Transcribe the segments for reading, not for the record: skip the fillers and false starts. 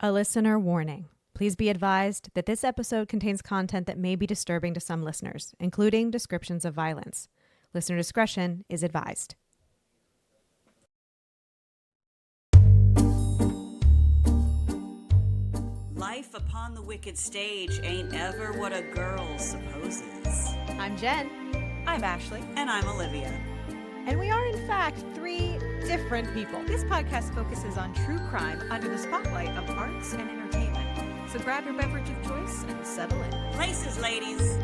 A listener warning. Please be advised that this episode contains content that may be disturbing to some listeners, including descriptions of violence. Listener discretion is advised. Life upon the wicked stage ain't ever what a girl supposes. I'm Jen. I'm Ashley. And I'm Olivia. And we are, in fact, three different people. This podcast focuses on true crime under the spotlight of arts and entertainment. So grab your beverage of choice and settle in. Places, ladies.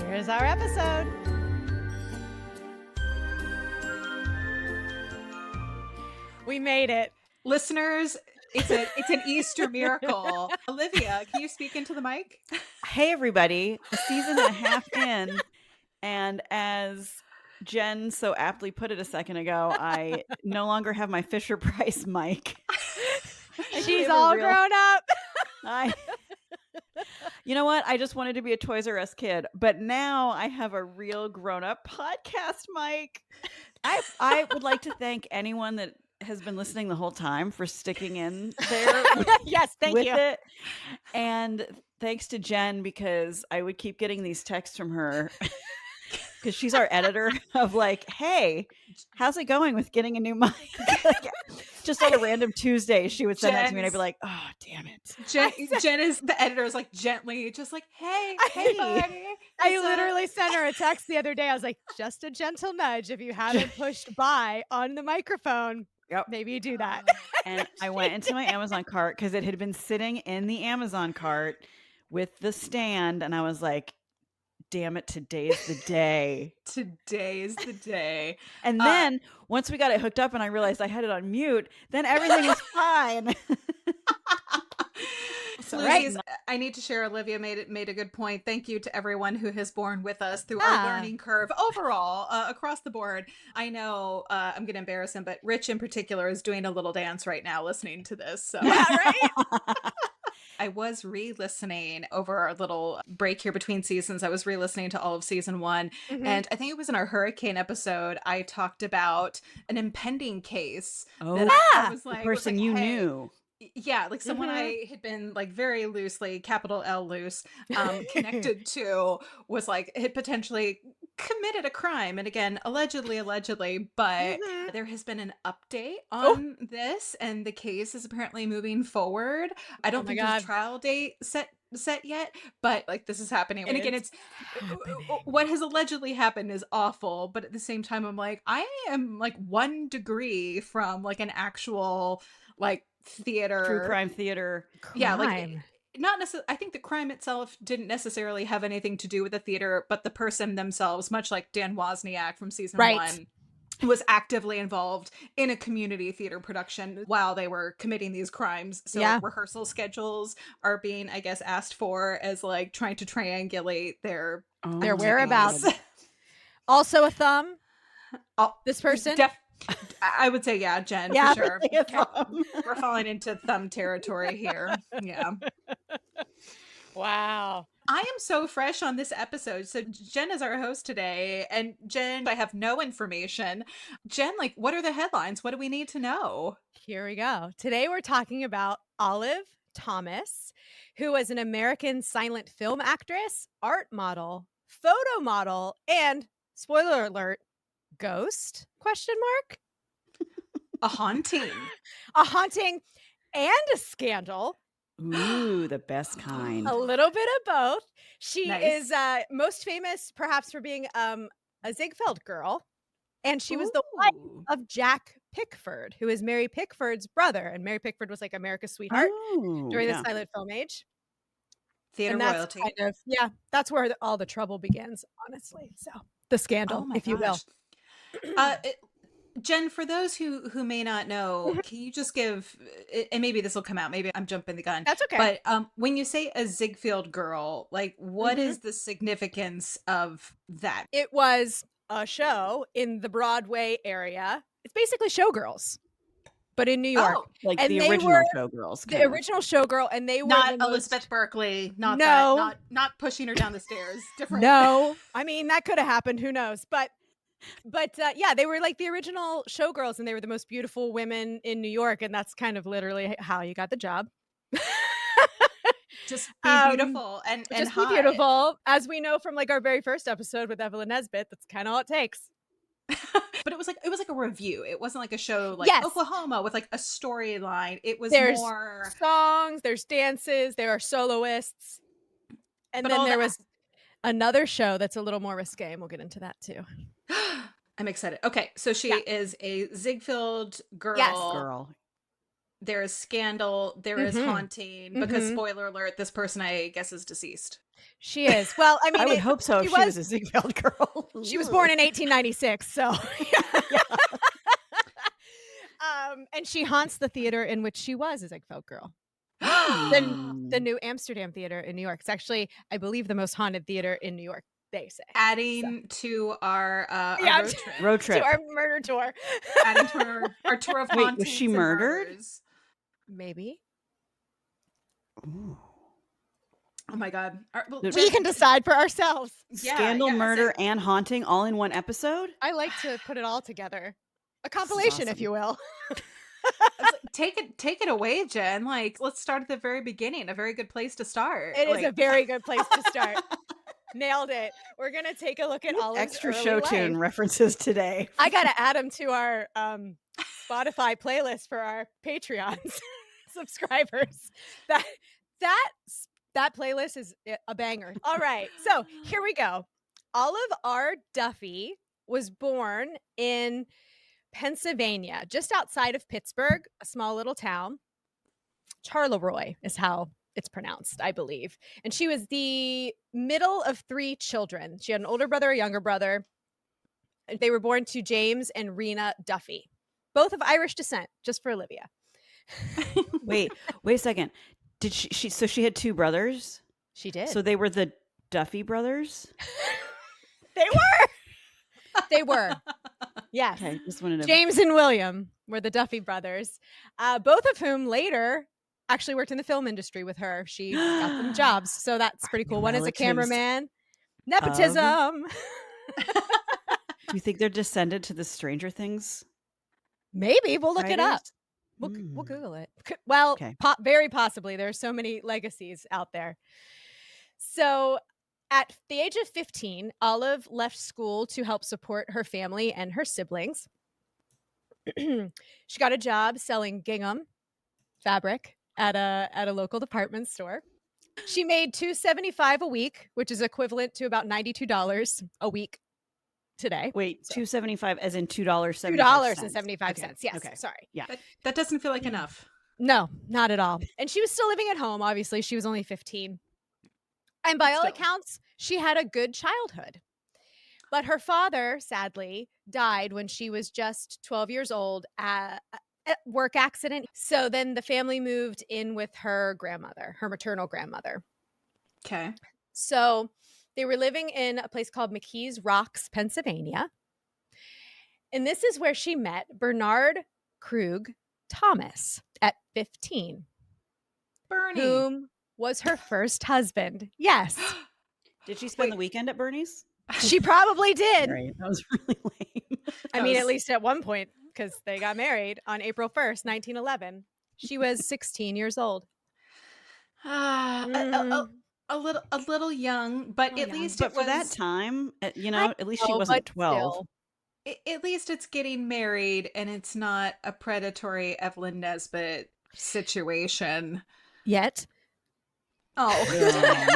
Here's our episode. We made it. Listeners, it's an Easter miracle. Olivia, can you speak into the mic? Hey, everybody. A season and a half in, and as Jen so aptly put it a second ago, I no longer have my Fisher-Price mic. She's all grown up. You know what? I just wanted to be a Toys R Us kid, but now I have a real grown-up podcast mic. I would like to thank anyone that has been listening the whole time for sticking in there. Yes, thank with you. it. And thanks to Jen, because I would keep getting these texts from her. Because she's our editor of like, hey, how's it going with getting a new mic? Just on a random Tuesday, she would send that to me and I'd be like, oh, damn it. Jen is the editor is like gently, just like, hey, buddy. I literally sent her a text the other day. I was like, just a gentle nudge. If you haven't pushed buy on the microphone, maybe you do that. And I went into my Amazon cart because it had been sitting in the Amazon cart with the stand. And I was like, damn it, today's the day. Today's the day. And then once we got it hooked up and I realized I had it on mute, then everything was fine. Right. I need to share, Olivia made a good point. Thank you to everyone who has borne with us through our learning curve overall, across the board. I know I'm going to embarrass him, but Rich in particular is doing a little dance right now listening to this. So. Yeah, right? I was re-listening over our little break here between seasons. I was re-listening to all of season 1. Mm-hmm. And I think it was in our hurricane episode, I talked about an impending case. Oh, that I was like, the person you knew. Yeah, like someone I had been like very loosely, capital L loose, connected to was like, had potentially committed a crime. And again, allegedly, but there has been an update on this and the case is apparently moving forward. I don't think there's a trial date set yet, but like this is happening. And again, it's what has allegedly happened is awful. But at the same time, I'm like, I am like 1 degree from like an actual like theater, true crime theater. Yeah, like not necessarily. I think the crime itself didn't necessarily have anything to do with the theater, but the person themselves, much like Dan Wozniak from season 1, was actively involved in a community theater production while they were committing these crimes. So rehearsal schedules are being, I guess, asked for as like trying to triangulate their whereabouts. Also a thumb. This person. I would say, yeah, Jen, for sure. Okay. We're falling into thumb territory here. Yeah. Wow. I am so fresh on this episode. So Jen is our host today. And Jen, I have no information. Jen, like, what are the headlines? What do we need to know? Here we go. Today we're talking about Olive Thomas, who was an American silent film actress, art model, photo model, and, spoiler alert, ghost? ? A haunting. A haunting and a scandal. Ooh, the best kind. A little bit of both. She is most famous perhaps for being a Ziegfeld girl. And she was the wife of Jack Pickford, who is Mary Pickford's brother. And Mary Pickford was like America's sweetheart during the silent film age. Theater royalty. That's where all the trouble begins, honestly. So the scandal, if you will. Jen, for those who may not know, can you just give, and maybe this will come out, maybe I'm jumping the gun. That's okay. But when you say a Ziegfeld girl, like what is the significance of that? It was a show in the Broadway area. It's basically Showgirls, but in New York. Like and the original Showgirls. The original Showgirl, and they were not Elizabeth Berkley, not pushing her down the stairs. Different. No, I mean that could have happened. Who knows? But yeah, they were like the original Showgirls, and they were the most beautiful women in New York, and that's kind of literally how you got the job. Just be beautiful and just hot. be beautiful, as we know from like our very first episode with Evelyn Nesbit. That's kind of all it takes. But it was like a review. It wasn't like a show like Yes. Oklahoma with like a storyline. It was There's more songs, there's dances, there are soloists, and then there was another show that's a little more risque, and we'll get into that too. I'm excited. Okay, so she is a Ziegfeld girl. Yes. Girl. There is scandal. There is haunting. Because spoiler alert, this person I guess is deceased. She is. Well, I mean, I would hope so if she was a Ziegfeld girl. She was born in 1896, so. And she haunts the theater in which she was a Ziegfeld girl. The new Amsterdam Theater in New York. It's actually, I believe, the most haunted theater in New York, they say. Adding to our road trip. To our murder tour. Adding to our tour of hauntings. Wait, was she murdered? Murders. Maybe. Ooh. Oh my God. We can decide for ourselves. Scandal, murder, and haunting all in one episode? I like to put it all together. A compilation, if you will. Take it away, Jen. Like, let's start at the very beginning. A very good place to start. It is a very good place to start. Nailed it. We're gonna take a look at all extra show tune references today. I gotta add them to our Spotify playlist for our Patreons subscribers. That playlist is a banger. All right, so here we go. Olive R. Duffy was born in Pennsylvania, just outside of Pittsburgh, a small little town. Charleroi is how it's pronounced, I believe. And she was the middle of 3 children. She had an older brother, a younger brother. They were born to James and Rena Duffy, both of Irish descent, just for Olivia. Wait a second. Did so she had 2 brothers? She did. So they were the Duffy brothers? They were. Yes. Okay, just wanted to... James and William were the Duffy brothers, both of whom later actually worked in the film industry with her. She got them jobs, so that's pretty cool. One is a cameraman. Nepotism. Do you think they're descended to the Stranger Things? Maybe. We'll look it up. We'll Google it. Well, very possibly. There are so many legacies out there. So at the age of 15, Olive left school to help support her family and her siblings. She got a job selling gingham fabric at a local department store. She made $2.75 a week, which is equivalent to about $92 a week today. Wait, $2.75 as in $2.75. $2.75. Yes. Okay. Sorry. Yeah. That doesn't feel like enough. No, not at all. And she was still living at home. Obviously, she was only 15. And by all accounts, she had a good childhood. But her father, sadly, died when she was just 12 years old at a work accident. So then the family moved in with her grandmother, her maternal grandmother. Okay. So they were living in a place called McKees Rocks, Pennsylvania. And this is where she met Bernard Krug Thomas at 15. Bernie. Whom was her first husband. Yes. Did she spend the weekend at Bernie's? She probably did. Right. That was really lame. I mean, at least at one point, because they got married on April 1st, 1911. She was 16 years old. A little young, but at least but for that time, at least she wasn't 12. At least it's getting married, and it's not a predatory Evelyn Nesbit situation yet. Oh,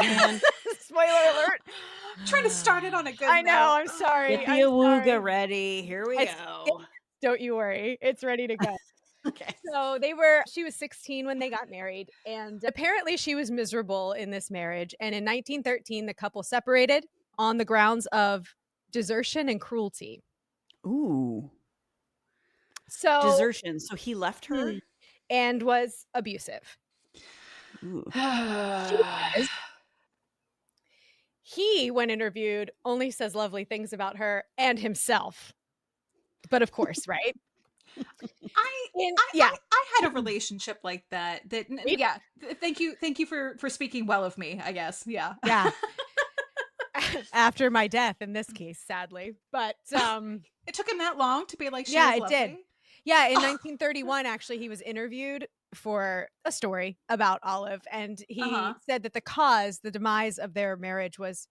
man. Spoiler alert. I'm trying to start it on a good I know, note. I'm sorry. Get the awooga ready. Here we go. Don't you worry. It's ready to go. Okay. So she was 16 when they got married, and apparently she was miserable in this marriage. And in 1913, the couple separated on the grounds of desertion and cruelty. Ooh. So desertion. So he left her and was abusive. Ooh. He, when interviewed, only says lovely things about her and himself. But of course, right? I had a relationship like that. Thank you for speaking well of me, I guess. Yeah. After my death, in this case, sadly. But it took him that long to be like, it did. Yeah, in 1931, actually, he was interviewed for a story about Olive, and he said that the demise of their marriage was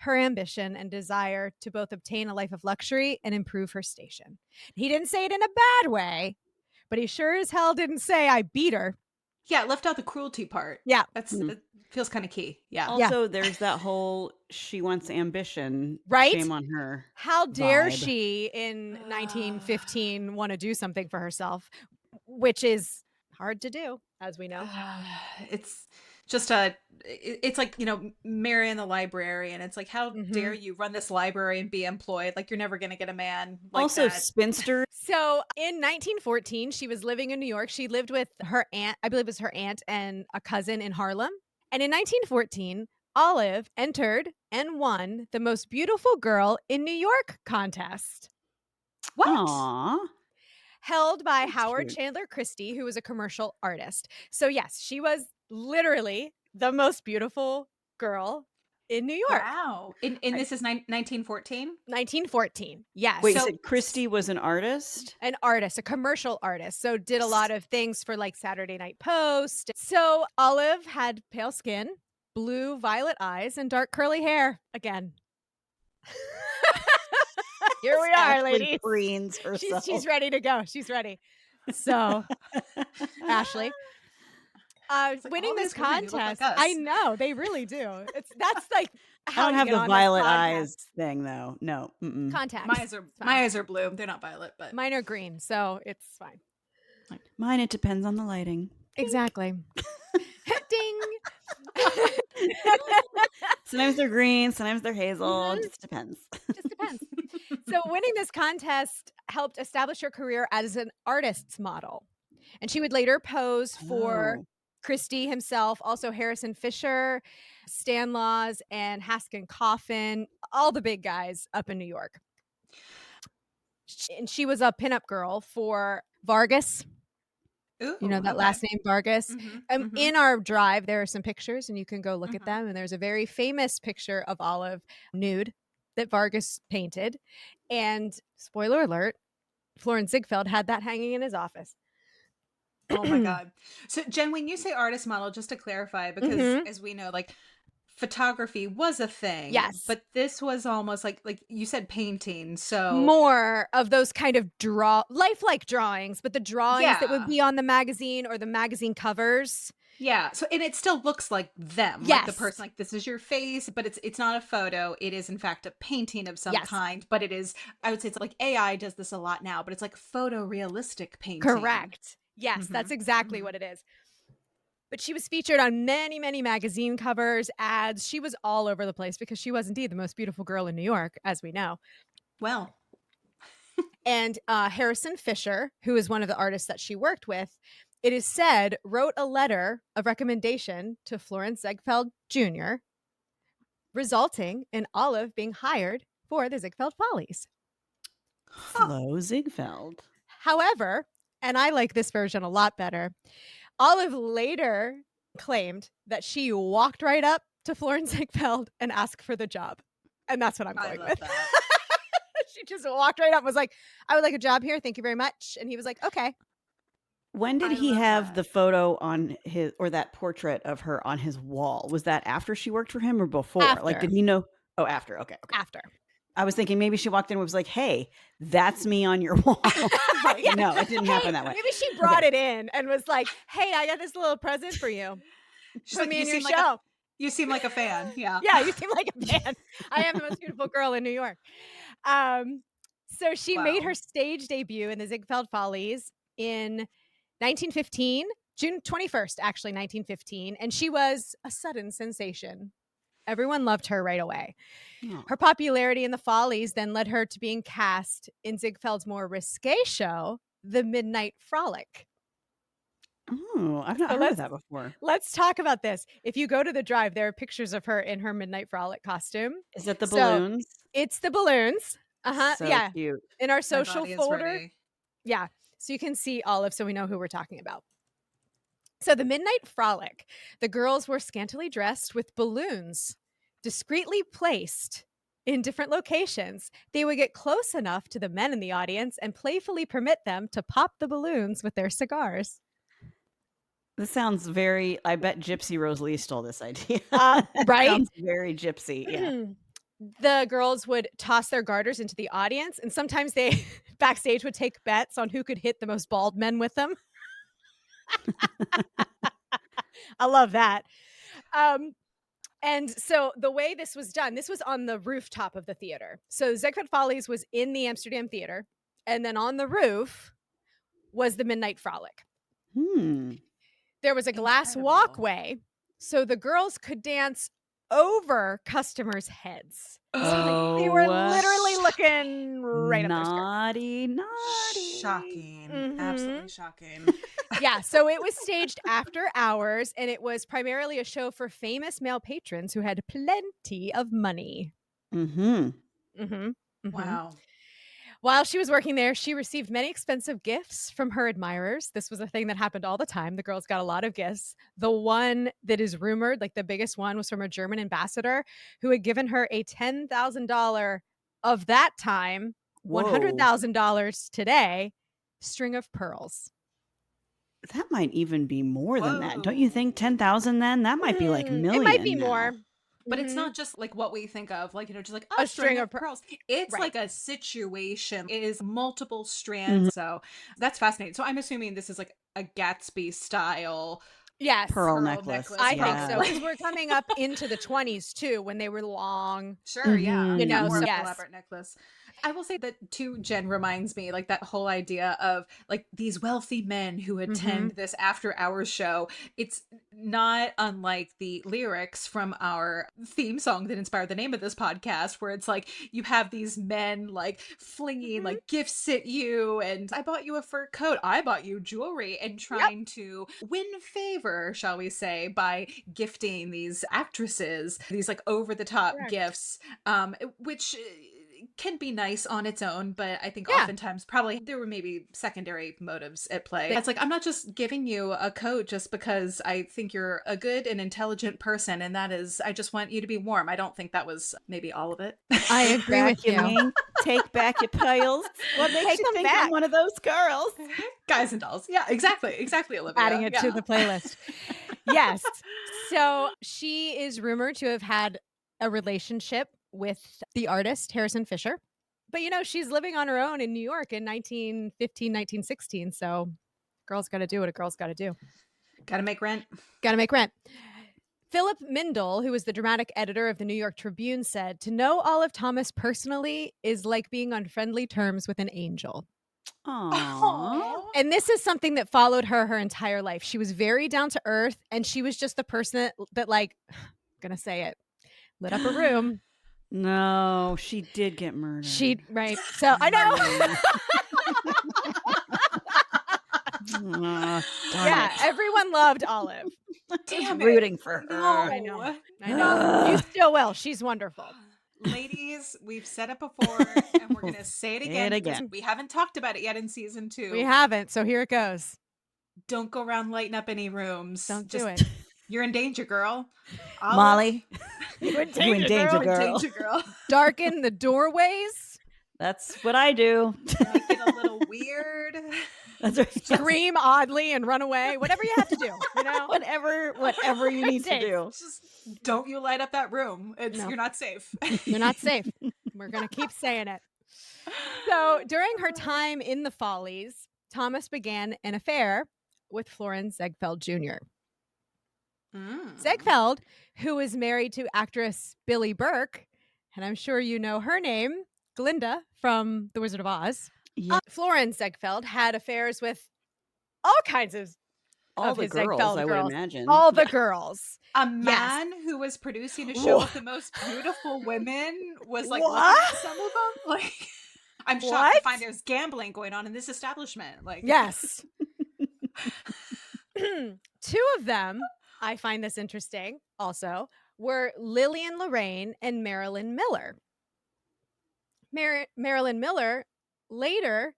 her ambition and desire to both obtain a life of luxury and improve her station. He didn't say it in a bad way, but he sure as hell didn't say I beat her. Yeah, left out the cruelty part. Yeah. It feels kind of key. Yeah. Also, there's that whole she wants ambition, right? Shame on her. How dare vibe. she in 1915 want to do something for herself, which is hard to do, as we know. It's just it's like, marrying the librarian. It's like, how dare you run this library and be employed? Like, you're never going to get a man like Also, that. spinster. So in 1914, she was living in New York. She lived with her aunt, I believe it was her aunt and a cousin in Harlem. And in 1914, Olive entered and won the Most Beautiful Girl in New York contest. What? Aww. Held by Howard Chandler Christie, who was a commercial artist. So yes, she was literally the most beautiful girl in New York. Wow. And this is 1914? 1914. Yes. Wait, you said Christie was an artist? An artist, a commercial artist. So did a lot of things for like Saturday Night Post. So Olive had pale skin, blue violet eyes, and dark curly hair again. Here we are, ladies. Preens herself. She's ready to go. She's ready. So, Ashley, winning this contest, like I know they really do. That's like how I don't have the violet eyes thing though. No, contacts. My eyes are blue. They're not violet, but mine are green, so it's fine. Mine, it depends on the lighting. Exactly. Ding. Sometimes they're green, sometimes they're hazel. It just depends. Just depends. So winning this contest helped establish her career as an artist's model. And she would later pose for Christie himself, also Harrison Fisher, Stan Laws, and Haskin Coffin, all the big guys up in New York. And she was a pinup girl for Vargas. Ooh, you know that last name, Vargas. In our drive, there are some pictures, and you can go look at them. And there's a very famous picture of Olive nude that Vargas painted. And spoiler alert, Florence Ziegfeld had that hanging in his office. Oh my God. So Jen, when you say artist model, just to clarify, because as we know, like photography was a thing. Yes. But this was almost like you said, painting. So more of those kind of lifelike drawings, but the drawings that would be on the magazine or the magazine covers. Yeah. So, and it still looks like them. Yes. Like the person, like this is your face, but it's not a photo. It is in fact a painting of some kind, but it is, I would say it's like AI does this a lot now, but it's like photorealistic painting. Correct. Yes, that's exactly what it is. But she was featured on many, many magazine covers, ads. She was all over the place because she was indeed the most beautiful girl in New York, as we know. Well. And Harrison Fisher, who is one of the artists that she worked with, it is said, wrote a letter of recommendation to Florence Ziegfeld Jr., resulting in Olive being hired for the Ziegfeld Follies. Flo Ziegfeld. However, and I like this version a lot better, Olive later claimed that she walked right up to Florence Ziegfeld and asked for the job. And that's what I'm going with. She just walked right up and was like, I would like a job here. Thank you very much. And he was like, okay. When did he have the photo on his, or that portrait of her on his wall? Was that after she worked for him or before? After. Like, did he know? Oh, after. Okay. After. I was thinking maybe she walked in and was like, hey, that's me on your wall. Yeah. No, it didn't happen that way. Maybe she brought it in and was like, hey, I got this little present for you. She's Put like, me in your show. You seem like a fan. Yeah. Yeah, you seem like a fan. I am the most beautiful girl in New York. So she made her stage debut in the Ziegfeld Follies in 1915, June 21st, actually, 1915. And she was a sudden sensation. Everyone loved her right away. Oh. Her popularity in the Follies then led her to being cast in Ziegfeld's more risque show, The Midnight Frolic. Oh, I've not heard of that before. Let's talk about this. If you go to the drive, there are pictures of her in her Midnight Frolic costume. Is it the balloons? It's the balloons. So yeah. Cute. In our social folder. Yeah. So you can see Olive, so we know who we're talking about. So the Midnight Frolic, the girls were scantily dressed with balloons discreetly placed in different locations. They would get close enough to the men in the audience and playfully permit them to pop the balloons with their cigars. This sounds very, I bet Gypsy Rose Lee stole this idea. Right? Sounds very gypsy. Yeah. The girls would toss their garters into the audience, and sometimes they backstage would take bets on who could hit the most bald men with them. I love that. And so the way this was done, this was on the rooftop of the theater. So Ziegfeld Follies was in the Amsterdam Theater, and then on the roof was the Midnight Frolic. There was a glass walkway, so the girls could dance over customers' heads. So they were literally looking right up their skirt. Naughty. Shocking. Absolutely shocking. Yeah, so it was staged after hours, and it was primarily a show for famous male patrons who had plenty of money. Wow. While she was working there, she received many expensive gifts from her admirers. This was a thing that happened all the time. The girls got a lot of gifts. The one that is rumored, like the biggest one, was from a German ambassador who had given her a $10,000 of that time, $100,000 today, string of pearls. That might even be more than that. Don't you think 10,000 then? That might be like million. It might be now. more. But it's not just like what we think of, like, just like a string of pearls. It's like a situation. It is multiple strands. So that's fascinating. So I'm assuming this is like a Gatsby style. Yes. Pearl necklace. I think so. Because we're coming up into the 20s too, when they were long. Sure. Yeah. You know, more so elaborate necklace. I will say that too, Jen, reminds me like that whole idea of like these wealthy men who attend this after hours show. It's not unlike the lyrics from our theme song that inspired the name of this podcast, where it's like you have these men like flinging like gifts at you, and I bought you a fur coat, I bought you jewelry, and trying to win favor, shall we say, by gifting these actresses these like over the top gifts, which can be nice on its own, but I think oftentimes probably there were maybe secondary motives at play. It's like, I'm not just giving you a coat just because I think you're a good and intelligent person, and that is, I just want you to be warm. I don't think that was maybe all of it. I agree with you. Take back your piles. What makes you think I'm one of those girls? Guys and dolls. Yeah, exactly, Olivia. Adding it to the playlist. Yes. So she is rumored to have had a relationship with the artist Harrison Fisher. But, you know, she's living on her own in New York in 1915, 1916. So girls got to do what a girl's got to do. Got to make rent. Philip Mindle, who was the dramatic editor of the New York Tribune, said, "To know Olive Thomas personally is like being on friendly terms with an angel." Aww. And this is something that followed her entire life. She was very down to earth, and she was just the person that like, gonna say it, lit up a room. No, she did get murdered. So I know. Yeah, everyone loved Olive. Damn, rooting for her. No. I know. You still will. She's wonderful. Ladies, we've said it before, and we're gonna say it again. We haven't talked about it yet in season 2. We haven't, so here it goes. Don't go around lighting up any rooms. Don't do it. You're in danger, girl. Molly, you in danger, girl. Darken the doorways. That's what I do. Get a little weird. That's right. Scream oddly and run away. Whatever you have to do, you know. whatever you need to do. Just don't you light up that room. You're not safe. You're not safe. We're gonna keep saying it. So during her time in the Follies, Thomas began an affair with Florence Ziegfeld Jr. Ziegfeld, who was married to actress Billie Burke, and I'm sure you know her name, Glinda from The Wizard of Oz. Yeah. Florence Ziegfeld had affairs with all kinds of the girls, Ziegfeld I girls. would imagine. All the girls. A man who was producing a show with the most beautiful women was like looking at some of them. Like, I'm shocked to find there's gambling going on in this establishment. Like, yes. 2 of them, I find this interesting also, were Lillian Lorraine and Marilyn Miller. Marilyn Miller later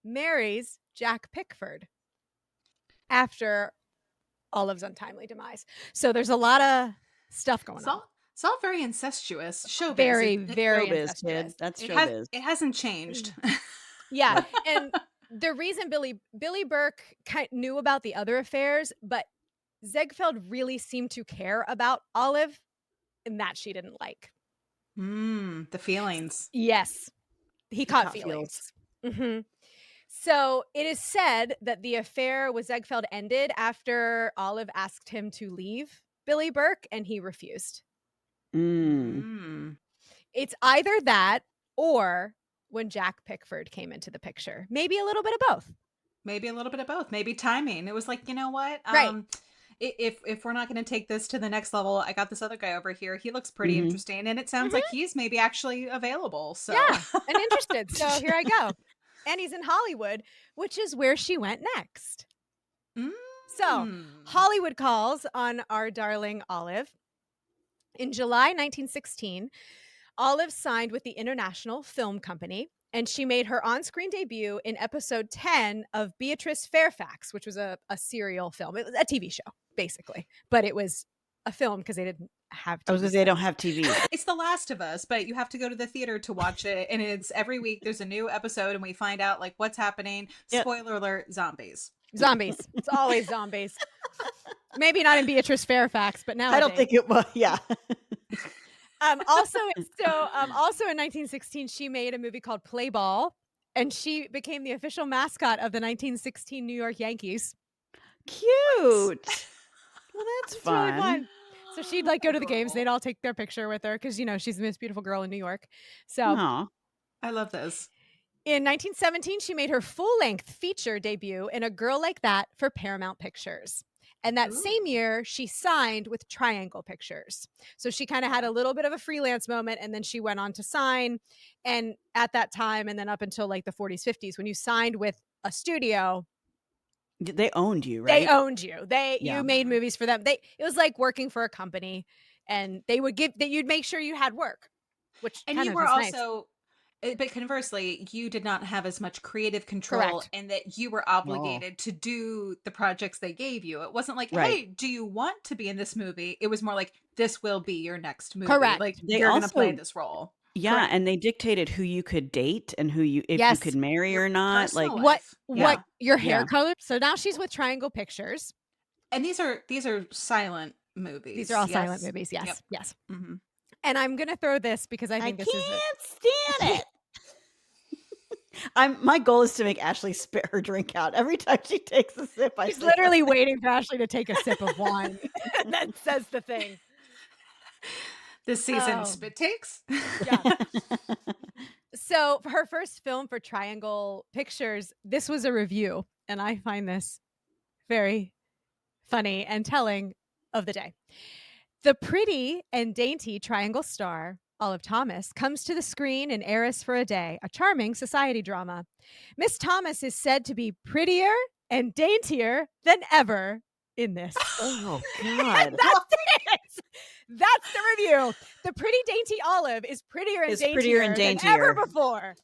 marries Jack Pickford after Olive's untimely demise. So there's a lot of stuff going on. It's all very incestuous. Showbiz. Very showbiz, incestuous. kid. That's showbiz. It hasn't changed. Yeah. And the reason Billie Burke knew about the other affairs, but Ziegfeld really seemed to care about Olive, and that she didn't like. The feelings. Yes. He caught feels. feelings. So it is said that the affair with Ziegfeld ended after Olive asked him to leave Billy Burke, and he refused. It's either that or when Jack Pickford came into the picture. Maybe a little bit of both. Maybe a little bit of both. Maybe timing. It was like, you know what? Right. If we're not going to take this to the next level, I got this other guy over here. He looks pretty interesting, and it sounds like he's maybe actually available. So yeah, and interested. So here I go. And he's in Hollywood, which is where she went next. So Hollywood calls on our darling Olive. In July 1916, Olive signed with the International Film Company, and she made her on-screen debut in episode 10 of Beatrice Fairfax, which was a serial film. It was a TV show, basically, but it was a film because they didn't have TV. I was going to say, they don't have TV. It's The Last of Us, but you have to go to the theater to watch it, and it's every week there's a new episode, and we find out like what's happening. Yep. Spoiler alert, zombies. It's always zombies. Maybe not in Beatrice Fairfax, but now I don't think it was. Yeah. Also in 1916, she made a movie called Play Ball, and she became the official mascot of the 1916 New York Yankees. Cute. Well, that's fun. Really fun. So she'd like go to the games, and they'd all take their picture with her because, you know, she's the most beautiful girl in New York. So I love this. In 1917, she made her full-length feature debut in A Girl Like That for Paramount Pictures. And that same year, she signed with Triangle Pictures. So she kind of had a little bit of a freelance moment, and then she went on to sign. And at that time, and then up until like the 40s, 50s, when you signed with a studio, they owned you, right? They owned you. You made movies for them. It was like working for a company, and they would give that. You'd make sure you had work, which and you were also. Nice. But conversely, you did not have as much creative control. Correct. And that you were obligated to do the projects they gave you. It wasn't like, hey, do you want to be in this movie? It was more like, this will be your next movie. Correct. Like, you're going to play this role. Yeah, correct. And they dictated who you could date and if you could marry or not. Like what your hair color. So now she's with Triangle Pictures. And these are silent movies. These are all silent movies. Yes. Yep. Yes. Mm-hmm. And I'm going to throw this because I think this is stand it. My goal is to make Ashley spit her drink out every time she takes a sip. She's literally waiting for Ashley to take a sip of wine. And that says the thing. This season, spit takes. Yeah. So for her first film for Triangle Pictures, this was a review, and I find this very funny and telling of the day. The pretty and dainty Triangle star, Olive Thomas, comes to the screen in Heiress for a Day, a charming society drama. Miss Thomas is said to be prettier and daintier than ever in this. Oh, God. That's the review. The pretty, dainty Olive is prettier and daintier than ever before.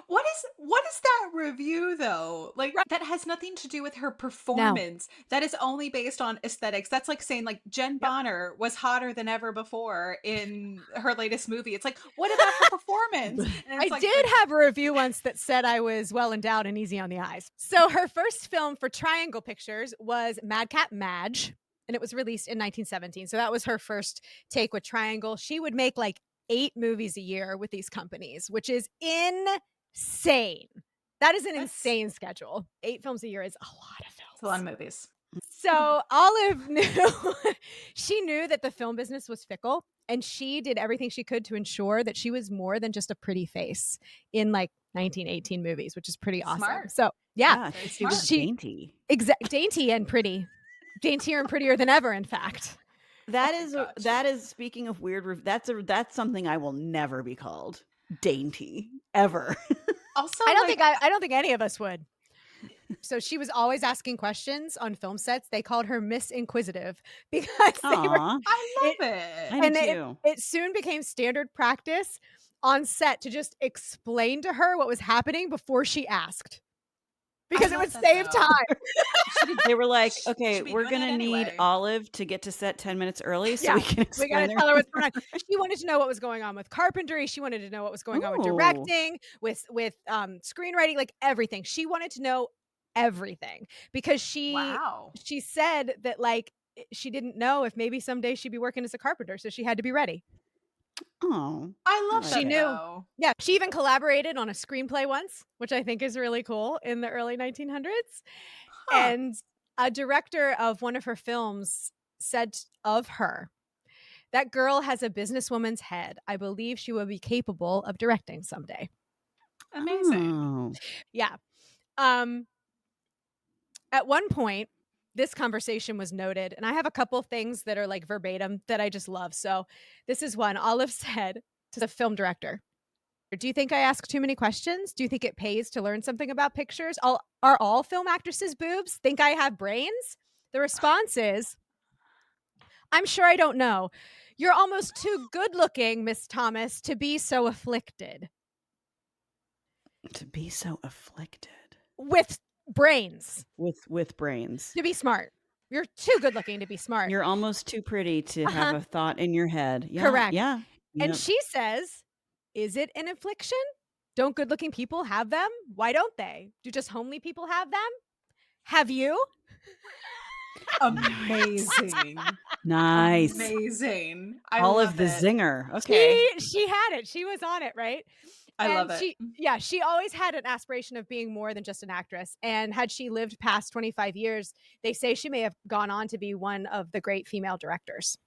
What is that review though? Like that has nothing to do with her performance. No. That is only based on aesthetics. That's like saying like Jen Bonner was hotter than ever before in her latest movie. It's like, what about her performance? I did have a review once that said I was well endowed and easy on the eyes. So her first film for Triangle Pictures was Madcap Madge, and it was released in 1917. So that was her first take with Triangle. She would make like 8 movies a year with these companies, which is insane. That is an insane schedule. 8 films a year is a lot of films. It's a lot of movies. So Olive knew that the film business was fickle, and she did everything she could to ensure that she was more than just a pretty face in like 1918 movies, which is pretty awesome. Smart. So yeah, she was dainty. Dainty and pretty. Daintier and prettier than ever, in fact. That is speaking of weird, that's something I will never be called. Dainty ever. Also, I don't think any of us would. So she was always asking questions on film sets. They called her Miss Inquisitive because I love it. And it soon became standard practice on set to just explain to her what was happening before she asked. Because it would save time. They were like, okay, we're going to need Olive to get to set 10 minutes early so we can explain. We got to tell her what's going on. She wanted to know what was going on with carpentry. She wanted to know what was going on with directing, with screenwriting, like everything. She wanted to know everything because Wow. she said that like she didn't know if maybe someday she'd be working as a carpenter, so she had to be ready. Oh, I love She that knew. though. Yeah, she even collaborated on a screenplay once, which I think is really cool in the early 1900s. Huh. And a director of one of her films said of her, "That girl has a businesswoman's head. I believe she will be capable of directing someday." Amazing. Oh. Yeah. Um, at one point, this conversation was noted, and I have a couple things that are like verbatim that I just love. So this is one. Olive said to the film director, "Do you think I ask too many questions? Do you think it pays to learn something about pictures? Are all film actresses boobs? Think I have brains?" The response is, "I'm sure I don't know. You're almost too good looking, Miss Thomas, to be so afflicted." To be so afflicted. With brains. With brains. To be smart. You're too good looking to be smart. You're almost too pretty to have Uh-huh. a thought in your head. Yeah, Correct. yeah. And Yep. she says, "Is it an affliction? Don't good looking people have them? Why don't they? Do just homely people have them? Have you?" Amazing. Nice. Amazing. I Olive love the it. zinger. Okay. She had it. She was on it, right? I love And it. she always had an aspiration of being more than just an actress. And had she lived past 25 years, they say she may have gone on to be one of the great female directors.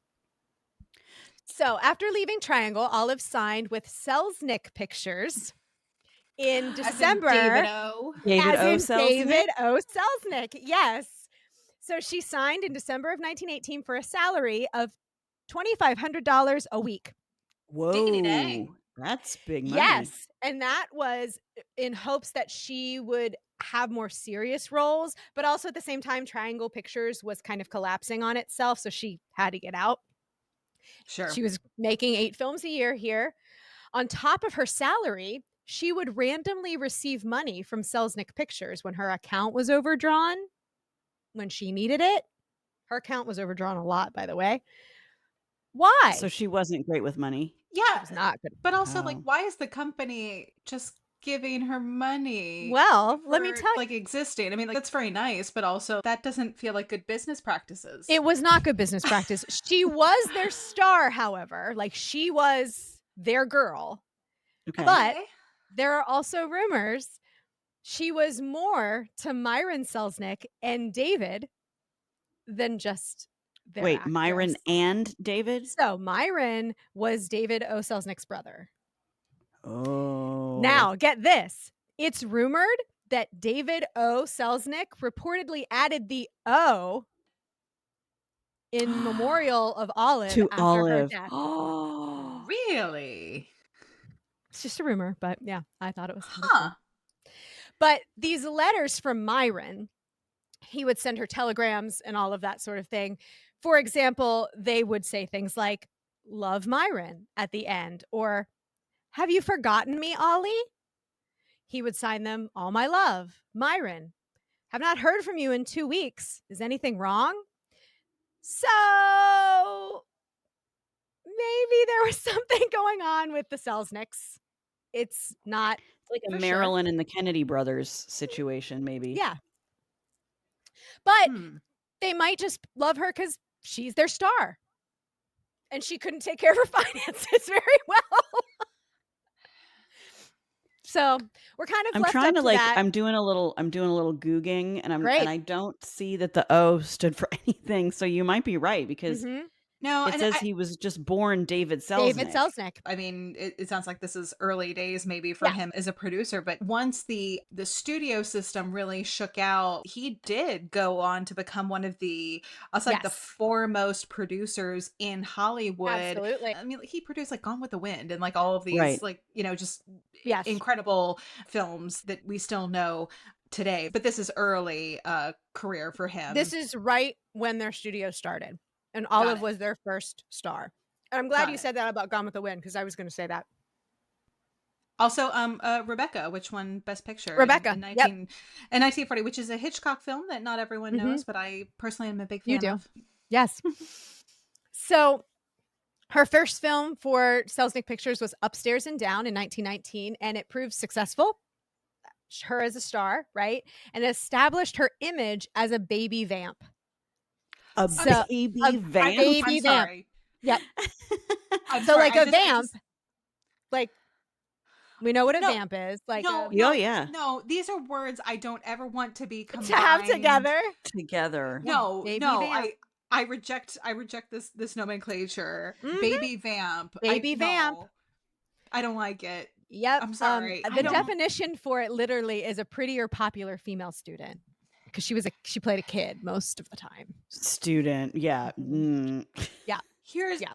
So after leaving Triangle, Olive signed with Selznick Pictures in As in December. David O. David As O. in Selznick? David O. Selznick, yes. So she signed in December of 1918 for a salary of $2,500 a week. Diggity Whoa. dang. That's big money. Yes. And that was in hopes that she would have more serious roles, but also at the same time, Triangle Pictures was kind of collapsing on itself. So she had to get out. Sure. She was making 8 films a year here. On top of her salary, she would randomly receive money from Selznick Pictures when her account was overdrawn, when she needed it. Her account was overdrawn a lot, by the way. Why? So she wasn't great with money. Yeah. It was not good. But also, Oh. like, why is the company just giving her money? Well, let me for, tell you. like, existing? I mean, like, that's very nice, but also that doesn't feel like good business practices. It was not good business practice. She was their star, however. Like, she was their girl. Okay. But there are also rumors she was more to Myron Selznick and David than just their Wait, actress. Myron and David? So Myron was David O. Selznick's brother. Oh. Now, get this. It's rumored that David O. Selznick reportedly added the O in memorial of Olive to after Olive. her death. Oh. Really? It's just a rumor, but yeah, I thought it was kind of Huh. cool. But these letters from Myron, he would send her telegrams and all of that sort of thing. For example, they would say things like, "Love, Myron," at the end, or "Have you forgotten me, Ollie?" He would sign them, "All my love, Myron. Have not heard from you in 2 weeks. Is anything wrong?" So maybe there was something going on with the Selznicks. It's not It's like a for Marilyn and the Kennedy brothers situation, maybe. sure. Yeah. But Hmm. they might just love her because she's their star. And she couldn't take care of her finances very well. So we're kind of I'm left trying up to to like that. I'm doing a little googing and Great. I don't see that the O stood for anything. So you might be right because Mhm. No, it and says he was just born David Selznick. David Selznick. I mean, it sounds like this is early days maybe for Yeah. him as a producer, but once the studio system really shook out, he did go on to become one of the, I'll say, the Yes. foremost producers in Hollywood. Absolutely. I mean, he produced like Gone with the Wind and like all of these Right. like, you know, just Yes. incredible films that we still know today. But this is early career for him. This is right when their studio started. And Got Olive it. was their first star. And I'm glad Got you it. said that about Gone with the Wind because I was going to say that. Also, Rebecca, which won Best Picture Rebecca, in yep. 1940, which is a Hitchcock film that not everyone Mhm. knows, but I personally am a big You fan do. of. Yes. So her first film for Selznick Pictures was Upstairs and Down in 1919, and it proved successful. her as a star, right? And established her image as a baby vamp. A So, baby vamp? Baby I'm vamp. sorry. Yep. I'm So sorry. like a vamp, like we know what a vamp is. Like no, Oh, yeah. no, these are words I don't ever want to be combined to have together. No, Baby no, vamp. I reject this nomenclature. Mhm. Baby vamp. Baby vamp. No, I don't like it. Yep. I'm sorry. The definition for it literally is a pretty or popular female student, because she played a kid most of the time. Student, yeah. Yeah.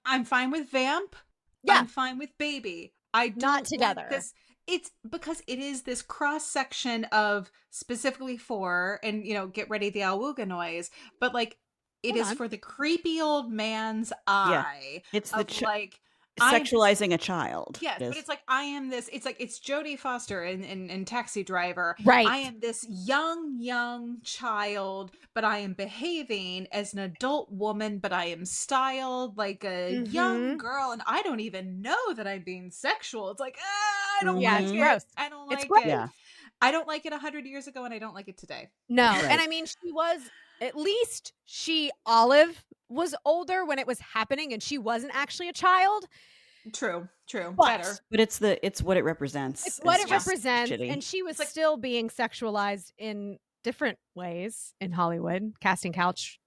I'm fine with vamp. Yeah. I'm fine with baby. I don't Not together. want this. It's because it is this cross section of specifically for, and get ready the awooga noise, but like it is for the creepy old man's eye. It's of the like sexualizing a child. Yes, but it's like I am this. It's like it's Jodie Foster in Taxi Driver. Right. I am this young child, but I am behaving as an adult woman, but I am styled like a young girl, and I don't even know that I'm being sexual. It's like I don't like it's it. gross. I don't like gross. it. Yeah. I don't like it 100 years ago, and I don't like it today. No, Right. and I mean she was at least Olive was older when it was happening, and she wasn't actually a child. True. But it's what it represents. It's what it just represents, shitty. and she was still being sexualized in different ways in Hollywood, casting couch,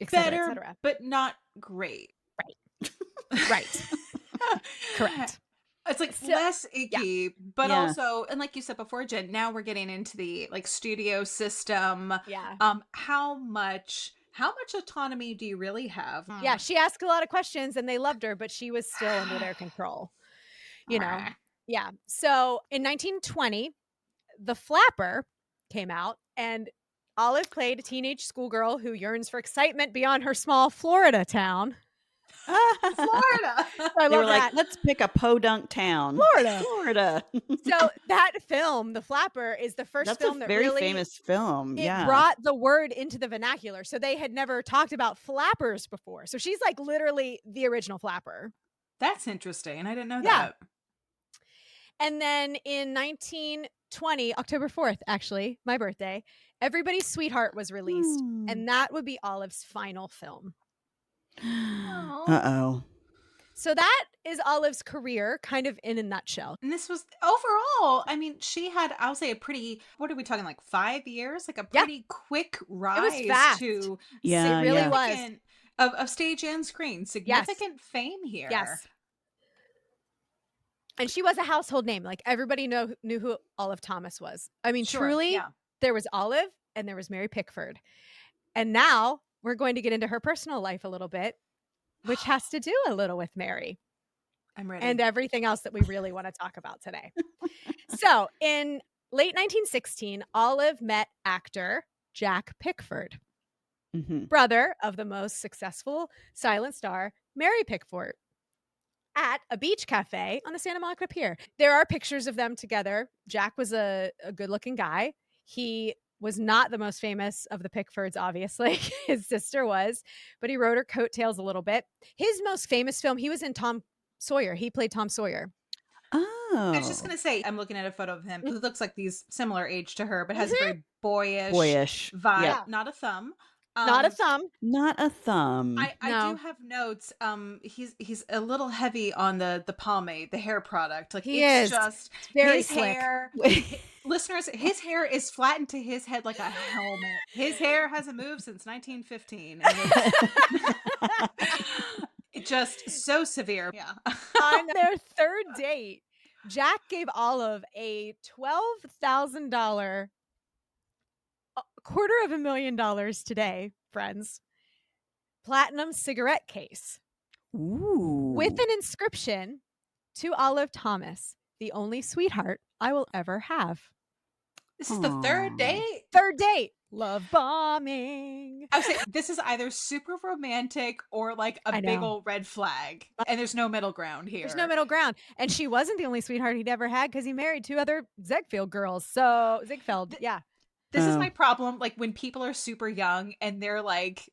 et cetera, et cetera. But not great. Right. Correct. It's like less icky, but Yeah. also, and like you said before, Jen, now we're getting into the like studio system. Yeah. How much autonomy do you really have? Yeah, she asked a lot of questions and they loved her, but she was still under their control. Yeah. So in 1920, The Flapper came out, and Olive played a teenage schoolgirl who yearns for excitement beyond her small Florida town. Florida. I They were love like, that. let's pick a podunk town. Florida. So that film, The Flapper, is the first film that very really famous film. It brought the word into the vernacular. So they had never talked about flappers before. So she's like literally the original flapper. That's interesting. I didn't know that. And then in 1920, October 4th, actually, my birthday, Everybody's Sweetheart was released. And that would be Olive's final film. Uh-oh. So that is Olive's career kind of in a nutshell. And this was overall, I mean, she had, I'll say, a pretty, what are we talking, like 5 years? Like a pretty quick rise. It was fast. To it really was. Of stage and screen. Significant fame here. Yes. And she was a household name. Like everybody knew who Olive Thomas was. I mean, truly, there was Olive and there was Mary Pickford. And now we're going to get into her personal life a little bit, which has to do a little with Mary. I'm ready. And everything else that we really want to talk about today. So in late 1916, Olive met actor Jack Pickford, brother of the most successful silent star, Mary Pickford, at a beach cafe on the Santa Monica Pier. There are pictures of them together. Jack was a good-looking guy. He was not the most famous of the Pickfords, obviously. His sister was, but he rode her coattails a little bit. His most famous film, he was in Tom Sawyer. He played Tom Sawyer. Oh. I was just going to say, I'm looking at a photo of him who looks like he's similar age to her, but has a very boyish vibe. Yeah. Not a thumb. Not a thumb. Not a thumb. I do have notes. He's a little heavy on the pomade, the hair product. Like it's just very his slick. hair. Listeners, his hair is flattened to his head like a helmet. His hair hasn't moved since 1915. It's just so severe. Yeah. On their third date, Jack gave Olive a $12,000, $250,000 today, friends, platinum cigarette case. Ooh. With an inscription to Olive Thomas, the only sweetheart I will ever have. This is the third date. Third date. Love bombing. I would say this is either super romantic or like a big old red flag. And there's no middle ground here. There's no middle ground. And she wasn't the only sweetheart he'd ever had because he married 2 other Ziegfeld girls. So Ziegfeld, This is my problem. Like when people are super young and they're like,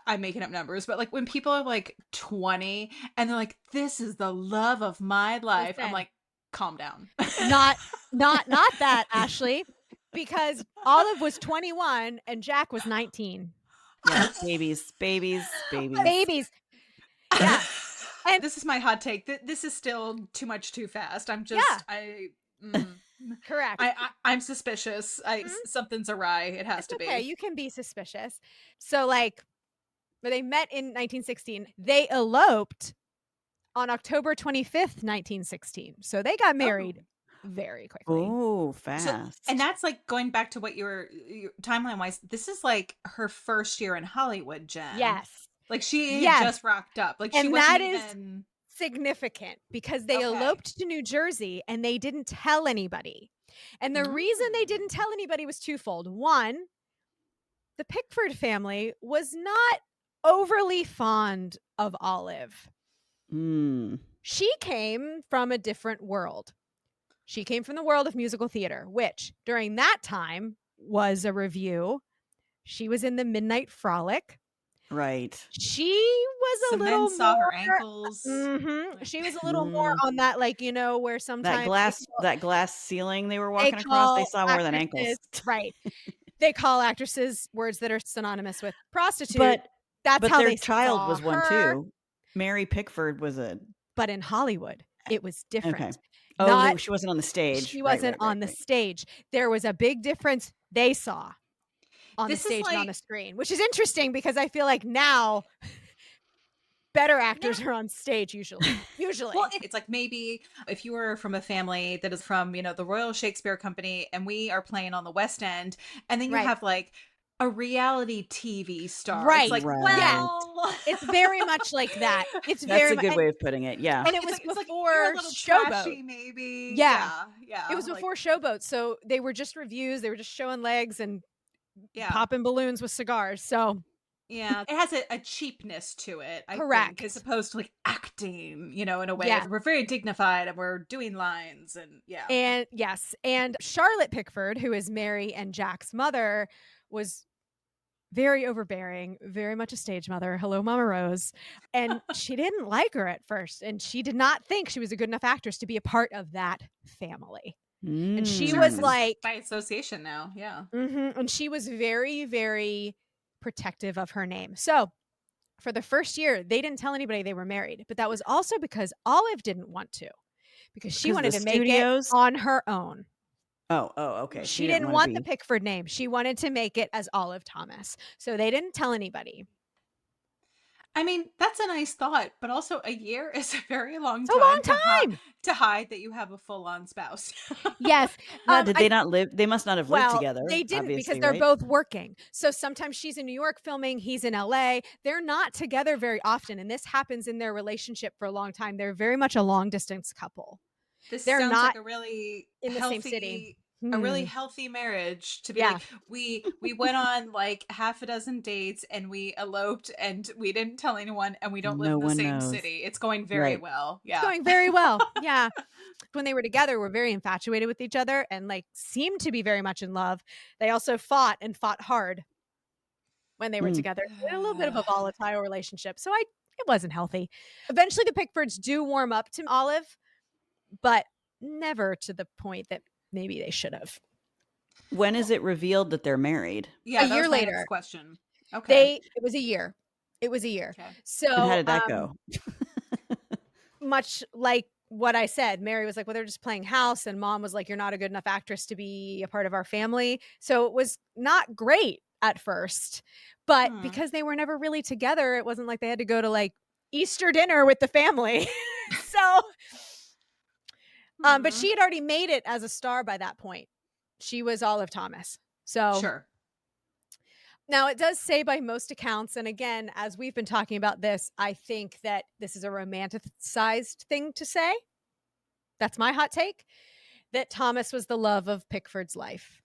I'm making up numbers, but like when people are like 20 and they're like, this is the love of my life. Listen. I'm like, calm down. Not that, Ashley, because Olive was 21 and Jack was 19. Yeah, babies. Babies. Yeah. And this is my hot take. This is still too much too fast. I'm correct. I'm suspicious. Something's awry. It has to be. Okay, you can be suspicious. So like, when they met in 1916, they eloped on October 25th, 1916. So they got married very quickly. Oh, fast. So, and that's like going back to what your timeline wise. This is like her first year in Hollywood, Jen. Yes. Like she just rocked up. Like she wasn't even significant because they eloped to New Jersey and they didn't tell anybody. And the reason they didn't tell anybody was twofold. One, the Pickford family was not overly fond of Olive. She came from a different world. She came from the world of musical theater, which during that time was a review. She was in the Midnight Frolic. Right. She was a little men saw more, her ankles. She was a little more on that, like, you know, where sometimes that glass ceiling they were walking across, they saw more than ankles. Right. They call actresses words that are synonymous with prostitute. But that's how their they child saw was her. one too. Mary Pickford was But in Hollywood, it was different. Okay. Oh, she wasn't on the stage. She wasn't on the stage. There was a big difference they saw on the stage and on the screen, which is interesting because I feel like now better actors are on stage usually. Well, it's like maybe if you were from a family that is from, you know, the Royal Shakespeare Company and we are playing on the West End, and then you have like a reality TV star. Right. It's like, well, it's very much like that. That's a good way of putting it. Yeah. And it was before Showboat. Maybe. Yeah. Yeah. It was before Showboat. So they were just reviews. They were just showing legs and popping balloons with cigars. So yeah, it has a cheapness to it, I correct, think, as opposed to like acting, you know, in a way. We're very dignified and we're doing lines and And yes, and Charlotte Pickford, who is Mary and Jack's mother, was very overbearing, very much a stage mother. Hello, Mama Rose. And she didn't like her at first. And she did not think she was a good enough actress to be a part of that family. And she was like, by association now. Yeah. And she was very, very protective of her name. So for the first year, they didn't tell anybody they were married. But that was also because Olive didn't want to, because she wanted to make it on her own. Oh, okay. She didn't want the Pickford name. She wanted to make it as Olive Thomas. So they didn't tell anybody. I mean, that's a nice thought, but also a year is a very long time. It's a long time to hide that you have a full-on spouse. Yes. Did they not live? They must not have lived together. They didn't, because they're both working. So sometimes she's in New York filming, he's in LA. They're not together very often. And this happens in their relationship for a long time. They're very much a long distance couple. They're sounds not like a really in the healthy, same city. A really healthy marriage to be like, we went on like half a dozen dates and we eloped and we didn't tell anyone and we don't live in the same city. It's going very well. Yeah. It's going very well. Yeah. When they were together, were very infatuated with each other and like seemed to be very much in love. They also fought hard when they were together. A little bit of a volatile relationship. So it wasn't healthy. Eventually the Pickfords do warm up to Olive, but never to the point that maybe they should have. When is it revealed that they're married? Yeah, a year later. Next question. Okay. It was a year. Okay. So and how did that go? Much like what I said, Mary was like, well, they're just playing house. And Mom was like, you're not a good enough actress to be a part of our family. So it was not great at first, but because they were never really together, it wasn't like they had to go to like Easter dinner with the family. So but she had already made it as a star by that point. She was Olive Thomas. So sure. Now it does say by most accounts, and again, as we've been talking about this, I think that this is a romanticized thing to say. That's my hot take, that Thomas was the love of Pickford's life.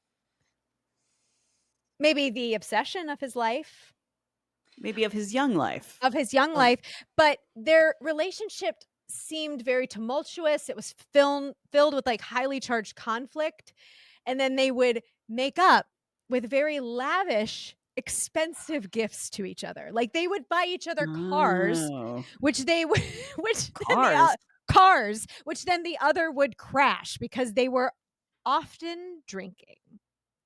Maybe the obsession of his life. Maybe of his young life. Life. But their relationship seemed very tumultuous. It was filled with like highly charged conflict. And then they would make up with very lavish, expensive gifts to each other. Like they would buy each other cars, which they would, cars, which then the other would crash because they were often drinking.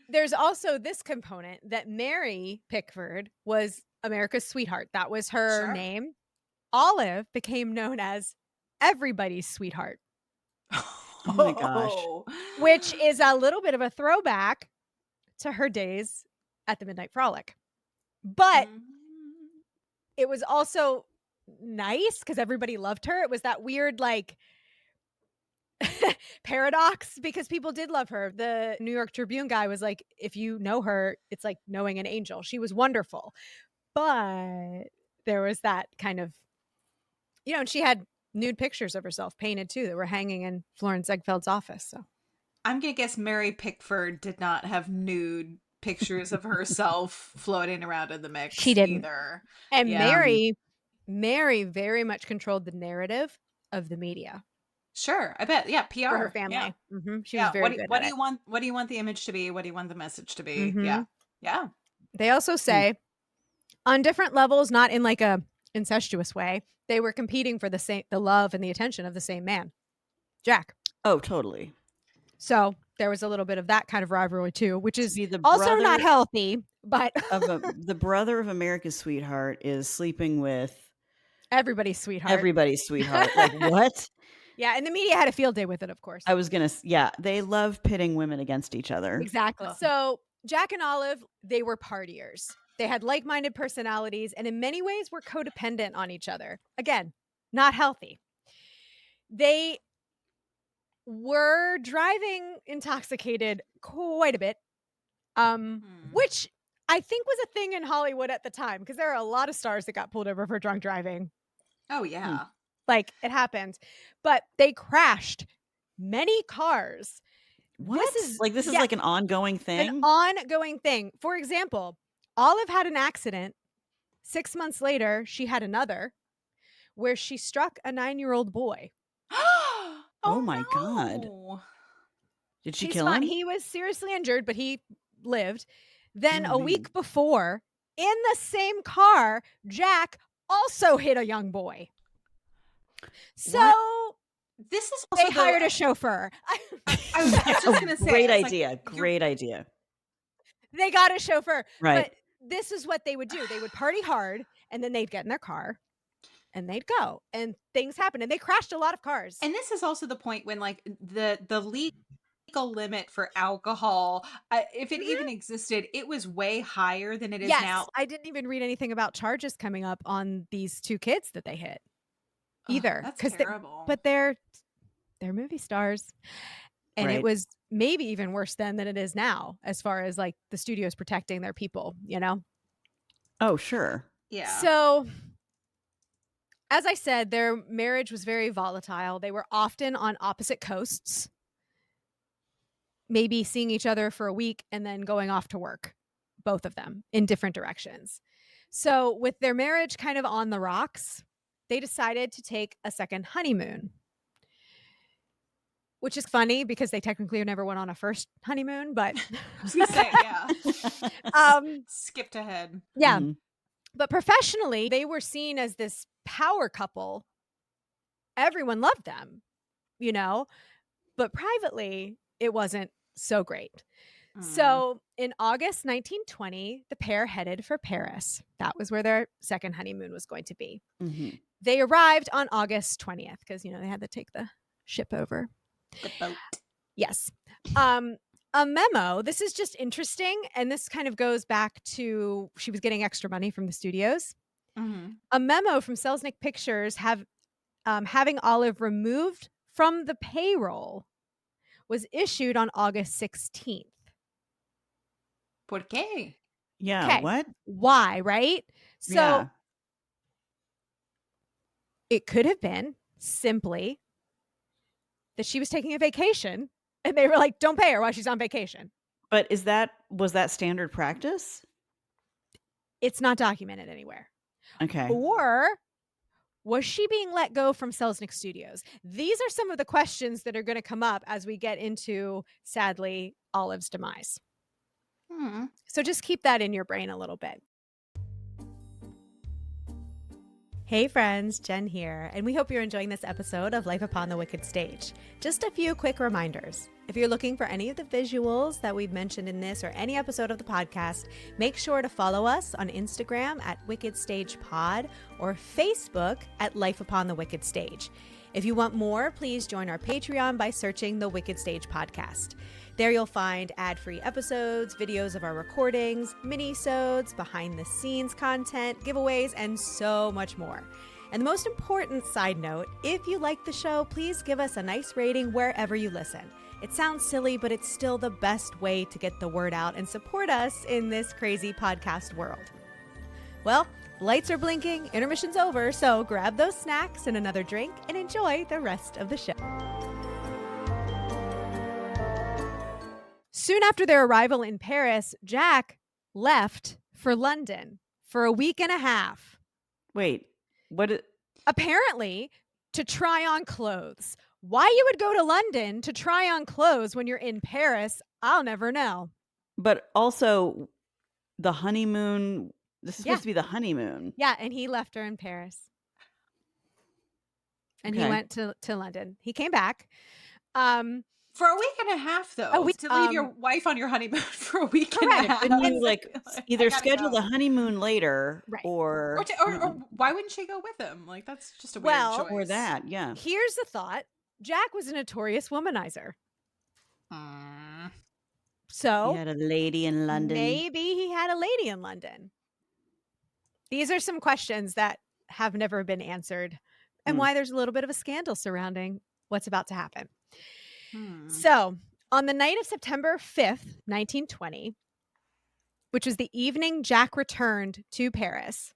There's also this component that Mary Pickford was America's sweetheart. That was her name. Olive became known as everybody's sweetheart. Oh my gosh. Which is a little bit of a throwback to her days at the Midnight Frolic. But it was also nice because everybody loved her. It was that weird, like, paradox because people did love her. The New York Tribune guy was like, if you know her, it's like knowing an angel. She was wonderful. But there was that kind of, and she had nude pictures of herself painted too that were hanging in Florence Ziegfeld's office. So I'm going to guess Mary Pickford did not have nude pictures of herself floating around in the mix. She didn't either. And Mary very much controlled the narrative of the media. Sure, I bet. Yeah, PR for her family. Yeah. She was very good. What do you want? What do you want the image to be? What do you want the message to be? Yeah. They also say on different levels, not in like a incestuous way, they were competing for the love and the attention of the same man, Jack. Oh, totally. So there was a little bit of that kind of rivalry too, which is also not healthy. But the brother of America's sweetheart is sleeping with everybody's sweetheart. Everybody's sweetheart. Like what? Yeah, and the media had a field day with it, of course. I was gonna. Yeah, they love pitting women against each other. Exactly. So Jack and Olive, they were partiers. They had like-minded personalities, and in many ways were codependent on each other. Again, not healthy. They were driving intoxicated quite a bit, which I think was a thing in Hollywood at the time because there are a lot of stars that got pulled over for drunk driving. Oh, yeah. Like, it happened. But they crashed many cars. What? This is like an ongoing thing? An ongoing thing. For example, Olive had an accident. 6 months later, she had another where she struck a 9-year-old boy. Oh my God. Did she kill him? He was seriously injured, but he lived. Then a week before, in the same car, Jack also hit a young boy. So this is also they hired a chauffeur. I was just going to say, great idea. Great idea. They got a chauffeur. Right. But this is what they would do. They would party hard, and then they'd get in their car, and they'd go. And things happened, and they crashed a lot of cars. And this is also the point when, like, the legal limit for alcohol, if it even existed, it was way higher than it is now. I didn't even read anything about charges coming up on these 2 kids that they hit either. That's terrible. But they're movie stars. And it was maybe even worse then than it is now, as far as like the studios protecting their people, Oh, sure. Yeah. So, as I said, their marriage was very volatile. They were often on opposite coasts, maybe seeing each other for a week and then going off to work, both of them in different directions. So, with their marriage kind of on the rocks, they decided to take a second honeymoon. Which is funny because they technically never went on a first honeymoon, but I was gonna say, skipped ahead. Yeah. But professionally, they were seen as this power couple. Everyone loved them, but privately, it wasn't so great. So in August 1920, the pair headed for Paris. That was where their second honeymoon was going to be. They arrived on August 20th because, they had to take the ship over. The boat. Yes. A memo. This is just interesting. And this kind of goes back to she was getting extra money from the studios. A memo from Selznick Pictures having Olive removed from the payroll was issued on August 16th. ¿Por qué? Yeah. Okay. What? Why? Right? So it could have been simply that she was taking a vacation and they were like, don't pay her while she's on vacation. But was that standard practice? It's not documented anywhere. Okay. Or was she being let go from Selznick Studios? These are some of the questions that are going to come up as we get into, sadly, Olive's demise. So just keep that in your brain a little bit. Hey friends, Jen here, and we hope you're enjoying this episode of Life Upon the Wicked Stage. Just a few quick reminders. If you're looking for any of the visuals that we've mentioned in this or any episode of the podcast, make sure to follow us on Instagram at Wicked Stage Pod or Facebook at Life Upon the Wicked Stage. If you want more, please join our Patreon by searching the Wicked Stage Podcast. There you'll find ad-free episodes, videos of our recordings, mini-sodes, behind-the-scenes content, giveaways, and so much more. And the most important side note, if you like the show, please give us a nice rating wherever you listen. It sounds silly, but it's still the best way to get the word out and support us in this crazy podcast world. Well, lights are blinking, intermission's over, so grab those snacks and another drink and enjoy the rest of the show. Soon after their arrival in Paris, Jack left for London for a week and a half. Wait, apparently to try on clothes. Why you would go to London to try on clothes when you're in Paris, I'll never know. But also the honeymoon, this is supposed to be the honeymoon. Yeah, and he left her in Paris. And he went to London. He came back. For a week and a half, though, to leave your wife on your honeymoon for a week and a half. Couldn't you either schedule the honeymoon later, or why wouldn't she go with him? Like, that's just a weird choice. Or that, yeah. Here's the thought: Jack was a notorious womanizer. So he had a lady in London. Maybe he had a lady in London. These are some questions that have never been answered, and why there's a little bit of a scandal surrounding what's about to happen. So, on the night of September 5th, 1920, which was the evening Jack returned to Paris,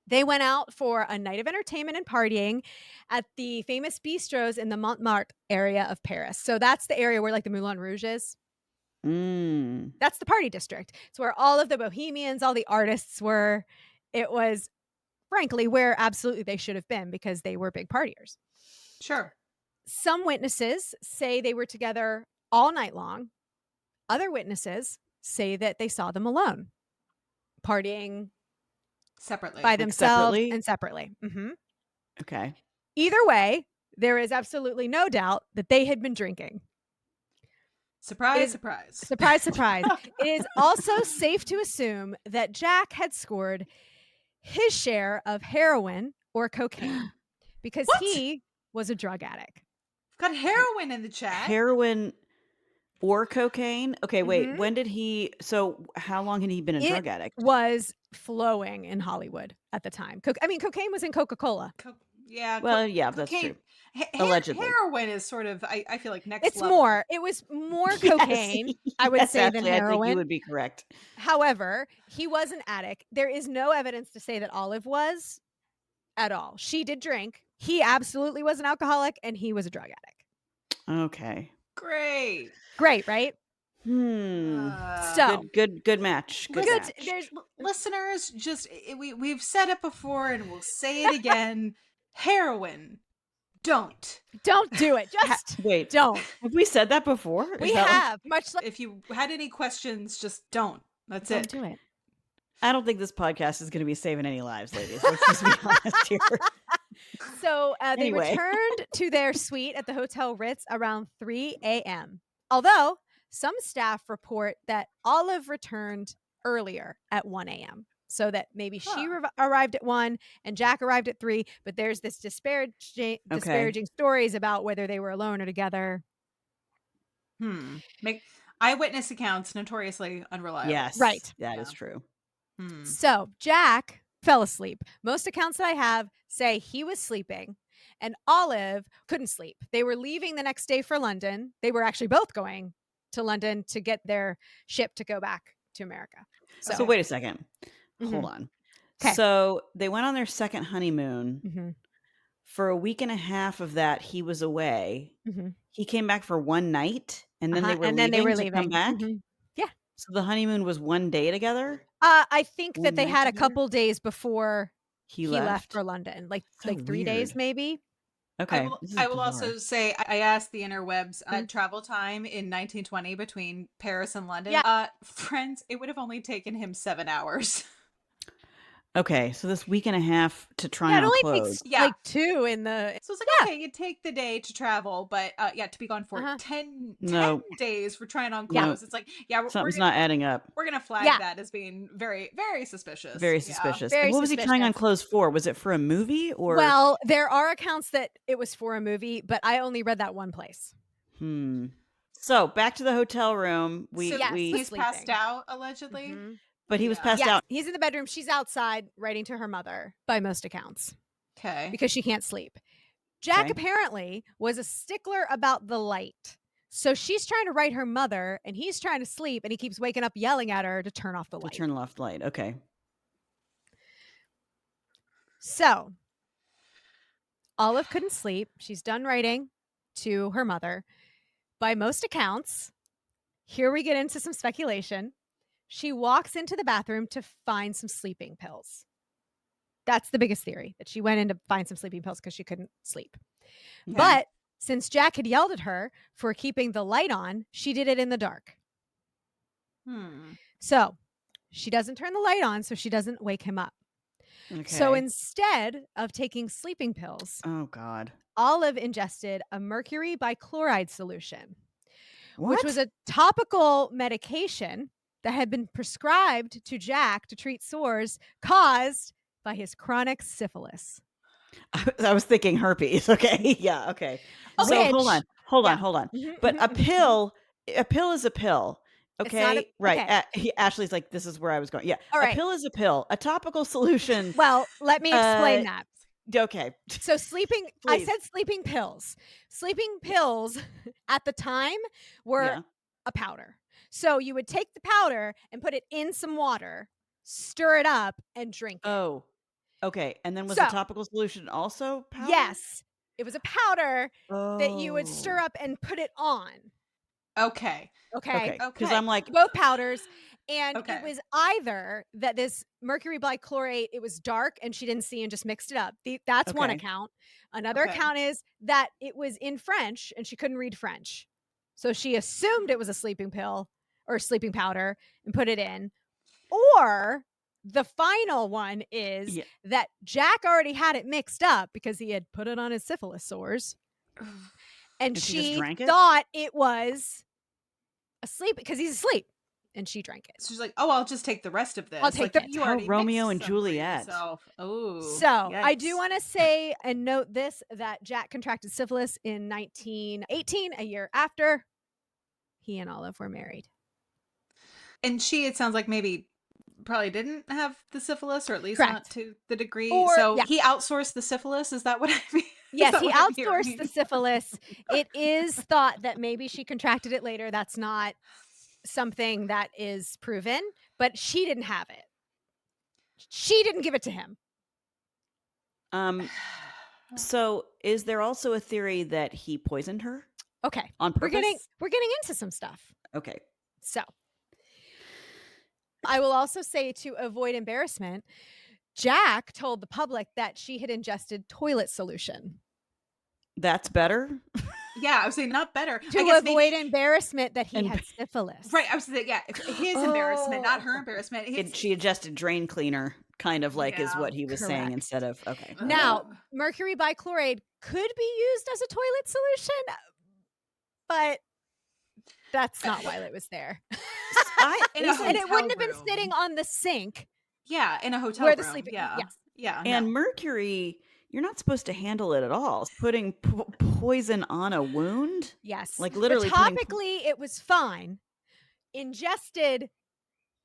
they went out for a night of entertainment and partying at the famous bistros in the Montmartre area of Paris. So that's the area where like the Moulin Rouge is. That's the party district. It's where all of the bohemians, all the artists were. It was, frankly, where absolutely they should have been because they were big partiers. Sure. Some witnesses say they were together all night long. Other witnesses say that they saw them alone, partying separately, by themselves and separately. Okay. Either way, there is absolutely no doubt that they had been drinking. Surprise, surprise. Surprise, surprise. It is also safe to assume that Jack had scored his share of heroin or cocaine because he was a drug addict. Got heroin in the chat. Heroin or cocaine? Okay, wait. When did so how long had he been a drug addict? Was flowing in Hollywood at the time. Cocaine was in Coca-Cola. That's true. Allegedly. Heroin is sort of, I feel like next it's level. It was more cocaine, I would say, than heroin. I think you would be correct. However, he was an addict. There is no evidence to say that Olive was at all. She did drink. He absolutely was an alcoholic, and he was a drug addict. Okay. Great, right? So good match. Good match. Listeners, just we've said it before, and we'll say it again. Heroin. Don't do it. Just wait. Don't. Have we said that before? We have. Much like if you had any questions, just don't. That's it. Don't do it. I don't think this podcast is going to be saving any lives, ladies. Let's just be honest here. So they returned to their suite at the Hotel Ritz around 3 a.m. Although some staff report that Olive returned earlier at 1 a.m. So that maybe she arrived at 1 and Jack arrived at 3. But there's this disparaging stories about whether they were alone or together. Make eyewitness accounts notoriously unreliable. Yes. Right. That is true. So Jack fell asleep. Most accounts that I have say he was sleeping and Olive couldn't sleep. They were leaving the next day for London. They were actually both going to London to get their ship to go back to America. So wait a second. Hold on. Okay. So they went on their second honeymoon. For a week and a half of that, he was away. He came back for one night and then they were leaving to come back. Yeah. So the honeymoon was one day together? I think that they had a couple days before he left for London, like 3 days maybe. Okay. I will also say I asked the interwebs travel time in 1920 between Paris and London. Yeah. Friends, it would have only taken him 7 hours. Okay, so this week and a half to try Yeah, it on only clothes. takes like 2 in the So it's like, okay, you take the day to travel, but to be gone for Uh-huh. 10 No, days for trying on Yeah. no, clothes. It's like, yeah, something's not adding up. we're gonna flag Yeah. that as being very, very suspicious. Very Yeah. suspicious. And Very what was he trying on suspicious. clothes for? Was it for a movie or? Well, there are accounts that it was for a movie, but I only read that one place. So back to the hotel room. So Yes, he's passed sleeping. out, allegedly. Mhm. But he was passed Yes, out. he's in the bedroom. She's outside writing to her mother, by most accounts, Okay. because she can't sleep. Jack Okay. apparently was a stickler about the light. So she's trying to write her mother, and he's trying to sleep, and he keeps waking up yelling at her to turn off the To light. turn off the light. Okay. So Olive couldn't sleep. She's done writing to her mother. By most accounts, here we get into some speculation. She walks into the bathroom to find some sleeping pills. That's the biggest theory, that she went in to find some sleeping pills because she couldn't sleep. Okay. But since Jack had yelled at her for keeping the light on, she did it in the dark. So she doesn't turn the light on so she doesn't wake him up. Okay. So instead of taking sleeping pills, oh God. Olive ingested a mercury bichloride solution, What? which was a topical medication that had been prescribed to Jack to treat sores caused by his chronic syphilis. I was thinking herpes. Okay. Yeah. Okay. So Which- hold yeah. on. Mhm, But mhm, a pill is a pill. It's not Okay. a- right. okay. Ashley's like, this is where I was going. Yeah. All A right. pill is a pill. A topical solution. Well, let me explain that. Okay. So sleeping, I Please. said sleeping pills. Sleeping pills at the time were Yeah. a powder. So you would take the powder and put it in some water, stir it up, and drink it. Oh. Okay. And then was the So- topical solution also powder? Yes. It was a powder that you would Oh. stir up and put it on. Okay. Okay. Because I'm like, Both powders. And Okay. it was either that this mercury bichlorate, it was dark and she didn't see and just mixed it up. That's one Okay. account. Another Okay. account is that it was in French and she couldn't read French. So she assumed it was a sleeping pill or sleeping powder and put it in. Or the final one is that Jack already had it mixed up because he had put it on his syphilis sores. And she just she drank it? thought it was asleep because he's asleep. And she drank it. So she's like, "Oh, I'll just take the rest of this." I'll take like, it. You How already Romeo mixed and some for Juliet. yourself. Oh, So I do yikes. want to say and note this, that Jack contracted syphilis in 1918, a year after he and Olive were married. And she, it sounds like maybe probably didn't have the syphilis, or at least Correct. not to the degree. Or- so yeah. he outsourced the syphilis. Is that what I mean? Is Yes, that he what I'm outsourced hearing? the syphilis. It is thought that maybe she contracted it later. That's not something that is proven, but she didn't have it. She didn't give it to him. So is there also a theory that he poisoned her Okay. on purpose? We're getting into some stuff. Okay. So I will also say, to avoid embarrassment, Jack told the public that she had ingested toilet solution. That's better? Yeah, I was saying not better. To I guess avoid maybe, embarrassment that he had syphilis. right. I was saying, yeah, his embarrassment, not her embarrassment. She ingested drain cleaner, kind of like is Yeah, what he was saying correct. instead of, okay. Now, mercury bichloride could be used as a toilet solution, but that's not why it was there. In a And it hotel wouldn't have been room. sitting on the sink. Yeah, in a hotel where room. the sleeping. Yeah, Yes. yeah. And no. mercury, you're not supposed to handle it at all. Putting poison on a wound? Yes. Like literally But putting topically, it was fine. Ingested,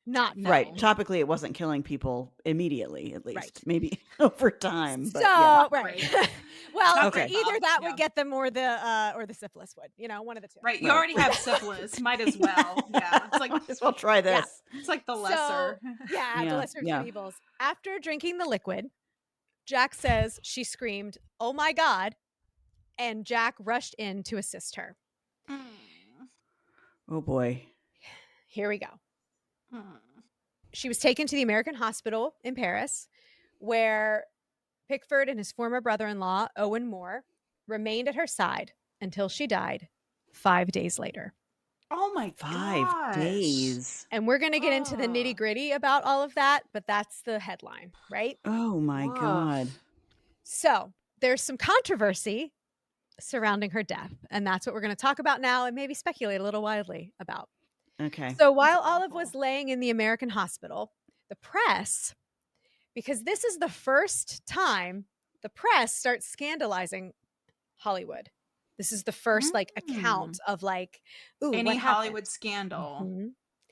not fine. Right. Topically, it wasn't killing people immediately, at least. Right. Maybe over time. But So yeah. right. Well, Not Okay. great, either Bob. that Yeah. would get them, or the syphilis would. One of the two. Right, you Right. already have syphilis. Might as well. Yeah, it's like Might as well try this. it's like the lesser. Yeah, the Yeah, lesser of yeah. two evils. After drinking the liquid, Jack says she screamed, "Oh my God," and Jack rushed in to assist her. Oh boy. Here we go. She was taken to the American Hospital in Paris, where Pickford and his former brother-in-law, Owen Moore, remained at her side until she died 5 days later. Oh my 5 gosh. days. And we're going to get into the nitty gritty about all of that, but that's the headline, right? Oh my God. So there's some controversy surrounding her death, and that's what we're going to talk about now and maybe speculate a little wildly about. Okay. So while Olive was laying in the American hospital, the press, because this is the first time the press starts scandalizing Hollywood. This is the first account of ooh, Any what happened? Hollywood scandal. Mhm.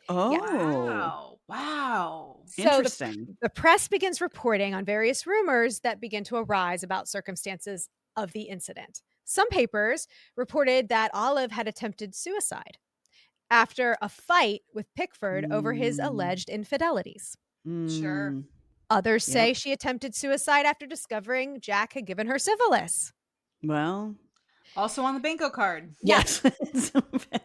Yes. Oh, Wow. So interesting. the press begins reporting on various rumors that begin to arise about circumstances of the incident. Some papers reported that Olive had attempted suicide after a fight with Pickford over his alleged infidelities. Sure. Mm, Others say Yep. she attempted suicide after discovering Jack had given her syphilis. Well, Also on the bingo card. yes.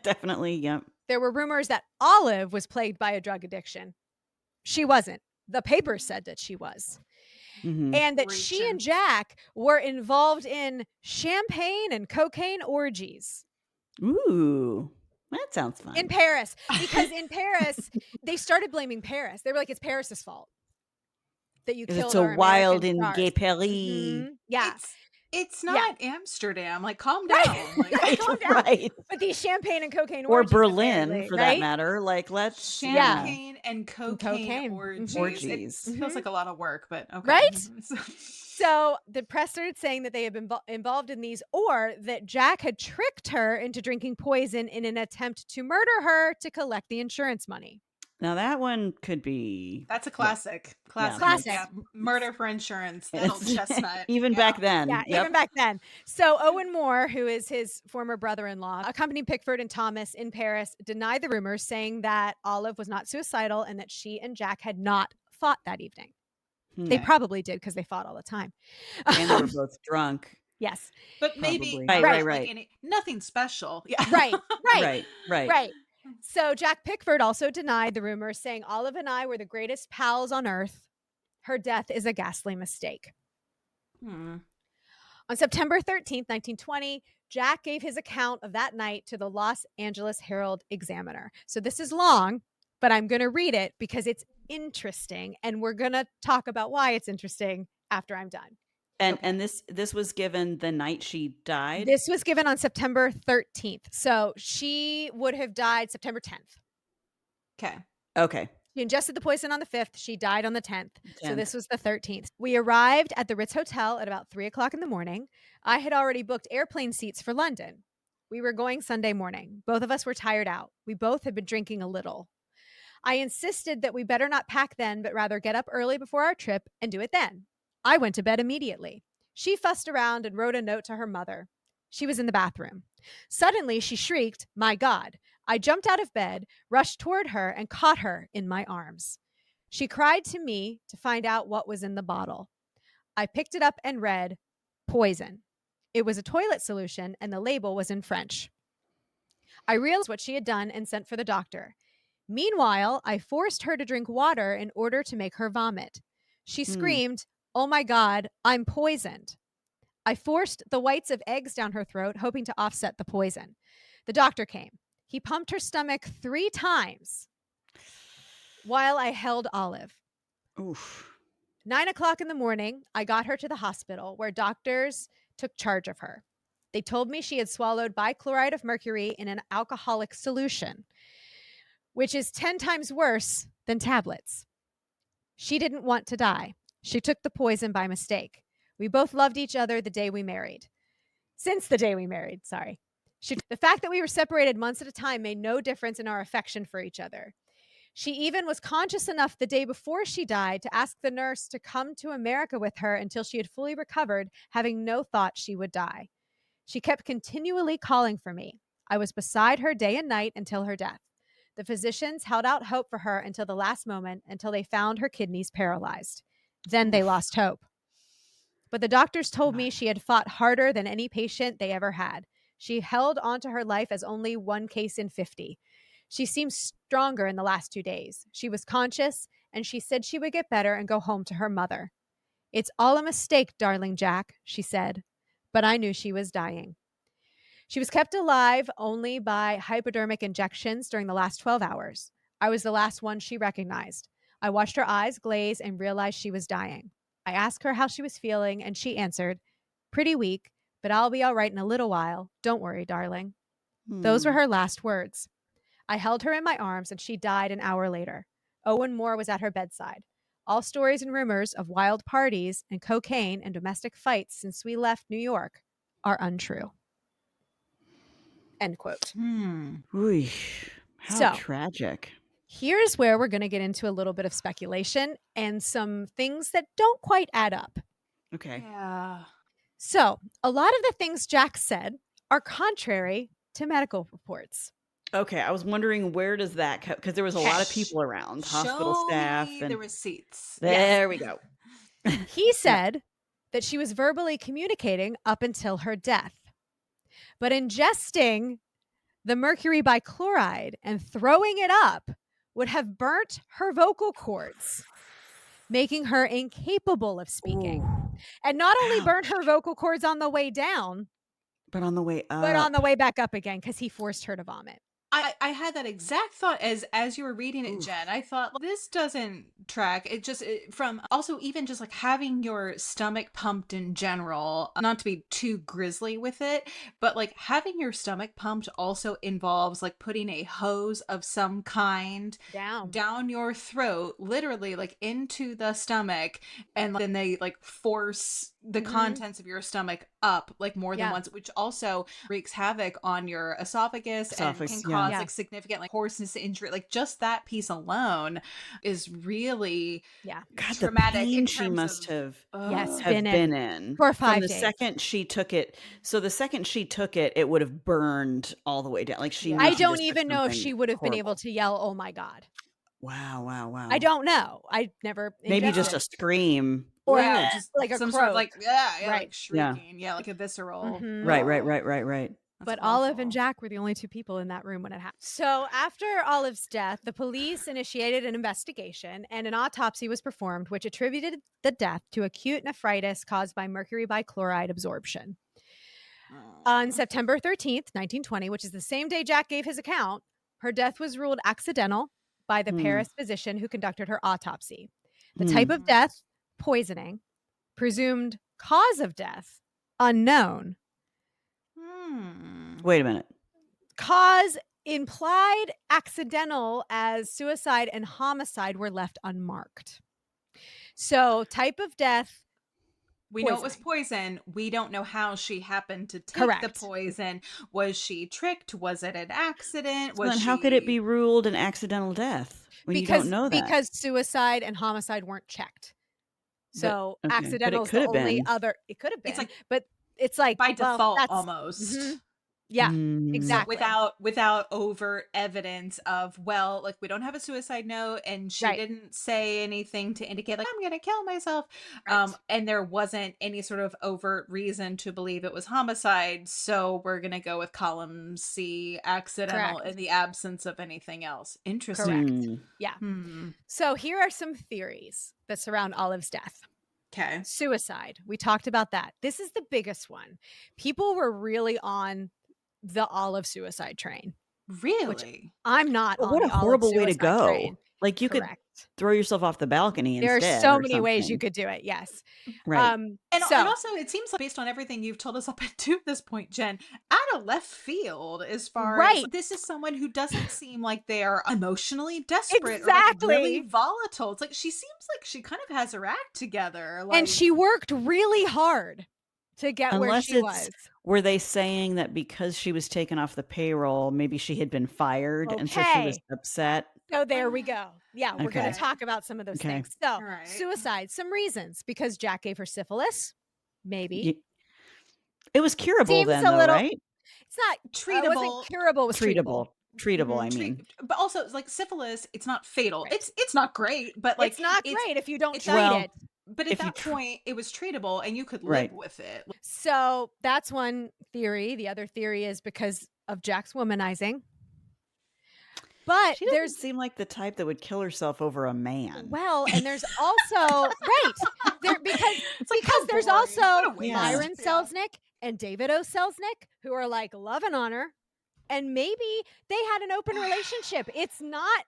Definitely. Yep. There were rumors that Olive was plagued by a drug addiction. She wasn't. The papers said that she was. Mhm. And that she and Jack were involved in champagne and cocaine orgies Ooh, that sounds fun. in Paris. Because in Paris, they started blaming Paris. They were like, it's Paris's fault that you 'Cause it's killed so our wild American in Gay stars. Paris. Yeah. It's Yeah. not Amsterdam. Like, calm Right. down. Like, Right, Calm down. right. But these champagne and cocaine Or orgies, Berlin, apparently, for that right? matter. Like, let's champagne and And cocaine cocaine. orgies. It orgies. feels like a lot of work, but okay. Right? So the press started saying that they had been involved in these, or that Jack had tricked her into drinking poison in an attempt to murder her to collect the insurance money. Now that one could be That's a classic. Yeah, Classic. Yeah, murder for insurance. That old it's chestnut. even Yeah. back then. Yeah, Yep. even back then. So Owen Moore, who is his former brother-in-law, accompanied Pickford and Thomas in Paris, denied the rumors, saying that Olive was not suicidal and that she and Jack had not fought that evening. They probably did because they fought all the time. And they were both drunk. Yes. But maybe Probably. not Right. like nothing special. Yeah. Right. So Jack Pickford also denied the rumors, saying Olive and I were the greatest pals on earth. Her death is a ghastly mistake. On September 13th, 1920, Jack gave his account of that night to the Los Angeles Herald Examiner. So this is long, but I'm going to read it because it's interesting, and we're going to talk about why it's interesting after I'm done. And this was given the night she died? This was given on September 13th. So she would have died September 10th. Okay. She ingested the poison on the 5th. She died on the 10th. So this was the 13th. We arrived at the Ritz Hotel at about 3:00 in the morning. I had already booked airplane seats for London. We were going Sunday morning. Both of us were tired out. We both had been drinking a little. I insisted that we better not pack then, but rather get up early before our trip and do it then. I went to bed immediately. She fussed around and wrote a note to her mother. She was in the bathroom. Suddenly, she shrieked, "My God." I jumped out of bed, rushed toward her, and caught her in my arms. She cried to me to find out what was in the bottle. I picked it up and read, "Poison." It was a toilet solution, and the label was in French. I realized what she had done and sent for the doctor. Meanwhile, I forced her to drink water in order to make her vomit. She screamed, "Oh my God, I'm poisoned." I forced the whites of eggs down her throat, hoping to offset the poison. The doctor came. He pumped her stomach 3 times while I held Olive. Oof. 9:00 in the morning, I got her to the hospital where doctors took charge of her. They told me she had swallowed bichloride of mercury in an alcoholic solution, which is 10 times worse than tablets. She didn't want to die. She took the poison by mistake. We both loved each other the day we married. Since the day we married, sorry. The fact that we were separated months at a time made no difference in our affection for each other. She even was conscious enough the day before she died to ask the nurse to come to America with her until she had fully recovered, having no thought she would die. She kept continually calling for me. I was beside her day and night until her death. The physicians held out hope for her until the last moment, until they found her kidneys paralyzed. Then they lost hope. But the doctors told me she had fought harder than any patient they ever had. She held on to her life as only one case in 50. She seemed stronger in the last 2 days. She was conscious, and she said she would get better and go home to her mother. "It's all a mistake, darling Jack," she said. But I knew she was dying. She was kept alive only by hypodermic injections during the last 12 hours. I was the last one she recognized. I watched her eyes glaze and realized she was dying. I asked her how she was feeling, and she answered, "Pretty weak, but I'll be all right in a little while. Don't worry, darling." Those were her last words. I held her in my arms, and she died an hour later. Owen Moore was at her bedside. All stories and rumors of wild parties and cocaine and domestic fights since we left New York are untrue. End quote. Oy, how tragic. Here's where we're going to get into a little bit of speculation and some things that don't quite add up. Okay. Yeah. So, a lot of the things Jack said are contrary to medical reports. Okay, I was wondering where does that come, because there was a lot of people around, hospital staff, and the receipts. There we go. He said that she was verbally communicating up until her death, but ingesting the mercury bichloride and throwing it up would have burnt her vocal cords, making her incapable of speaking. Ooh. And not only burnt her vocal cords on the way down, but on the way up. But on the way back up again, because he forced her to vomit. I had that exact thought as you were reading it, Jen. I thought, this doesn't track. From also even just like having your stomach pumped in general, not to be too grisly with it, but like having your stomach pumped also involves like putting a hose of some kind down your throat, literally like into the stomach, and then they like force the contents of your stomach up like more than once, which also wreaks havoc on your esophagus and can cause like significant like hoarseness injury. Like just that piece alone is really traumatic. The pain she must have been in for 5 days. The second she took it, it would have burned all the way down. Like she, I don't even know if she would have been able to yell, "Oh my God!" Wow. I don't know. I never. Maybe just a scream. Or just like a some croak. sort of like like shrieking, like a visceral. Right. But Olive and Jack were the only two people in that room when it happened. So after Olive's death, the police initiated an investigation and an autopsy was performed, which attributed the death to acute nephritis caused by mercury bichloride absorption. On September 13th, 1920, which is the same day Jack gave his account, her death was ruled accidental by the Paris physician who conducted her autopsy. The type of death, poisoning. Presumed cause of death, unknown. Wait a minute. Cause implied accidental, as suicide and homicide were left unmarked. So type of death. We know it was poison. We don't know how she happened to take the poison. Was she tricked? Was it an accident? How could it be ruled an accidental death when you don't know that? Because suicide and homicide weren't checked. So accidental is the only other. It could have been. But it's like by default almost. Yeah, exactly. So without overt evidence of, like we don't have a suicide note and she didn't say anything to indicate like I'm going to kill myself. And there wasn't any sort of overt reason to believe it was homicide. So we're going to go with column C, accidental, in the absence of anything else. Interesting. Yeah. So here are some theories that surround Olive's death. Okay. Suicide. We talked about that. This is the biggest one. People were really on the Olive suicide train. Really? I'm not. What a horrible way to go. Train. Like you could throw yourself off the balcony instead. There are so many ways you could do it. Yes. Right. And also it seems like based on everything you've told us up to this point, Jen, out of left field as far as this is someone who doesn't seem like they are emotionally desperate or like really volatile. It's like she seems like she kind of has her act together. Like, and she worked really hard to get where she was. Were they saying that because she was taken off the payroll, maybe she had been fired and so she was upset? So there we go. Yeah, we're going to talk about some of those things. So suicide, some reasons, because Jack gave her syphilis, maybe. It was curable then, though, right? It's not treatable. It wasn't curable. It was treatable. Treatable, I mean. But also, it's like syphilis, it's not fatal. It's not great, but like it's not great if you don't treat it. But at that point, it was treatable and you could live with it. So that's one theory. The other theory is because of Jack's womanizing. But she doesn't seem like the type that would kill herself over a man. Well, and there's also because there's also Myron Selznick and David O. Selznick, who are like love and honor, and maybe they had an open relationship. It's not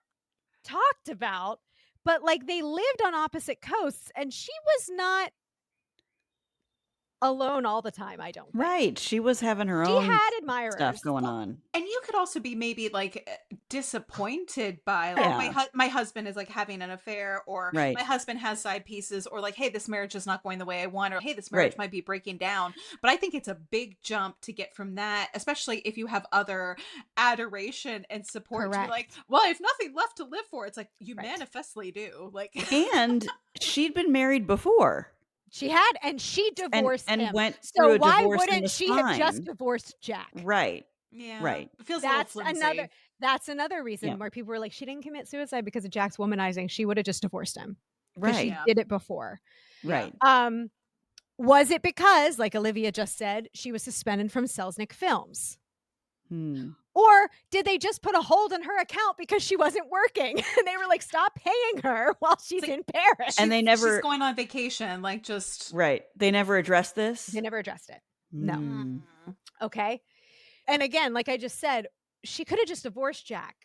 talked about, but like they lived on opposite coasts, and she was not alone all the time, I don't think. Right. She was having her She own had admirers. stuff going on. And you could also be maybe like disappointed by like Yeah. my husband is like having an affair, or Right. my husband has side pieces, or like, hey, this marriage is not going the way I want, or hey, this marriage might be breaking down. But I think it's a big jump to get from that, especially if you have other adoration and support to be like, well, I have nothing left to live for. It's like you manifestly do. Like, and she'd been married before. She had, and she divorced and him. went so through a why divorce wouldn't she have just divorced Jack? Right. Yeah. Right. It feels that's a little flimsy. That's another reason where people were like, she didn't commit suicide because of Jack's womanizing. She would have just divorced him. Right. She did it before. Right. Was it because, like Olivia just said, she was suspended from Selznick Films? Or did they just put a hold on her account because she wasn't working? And they were like, stop paying her while she's in Paris. And she's going on vacation, like just... Right. They never addressed this? They never addressed it. No. Okay. And again, like I just said, she could have just divorced Jack.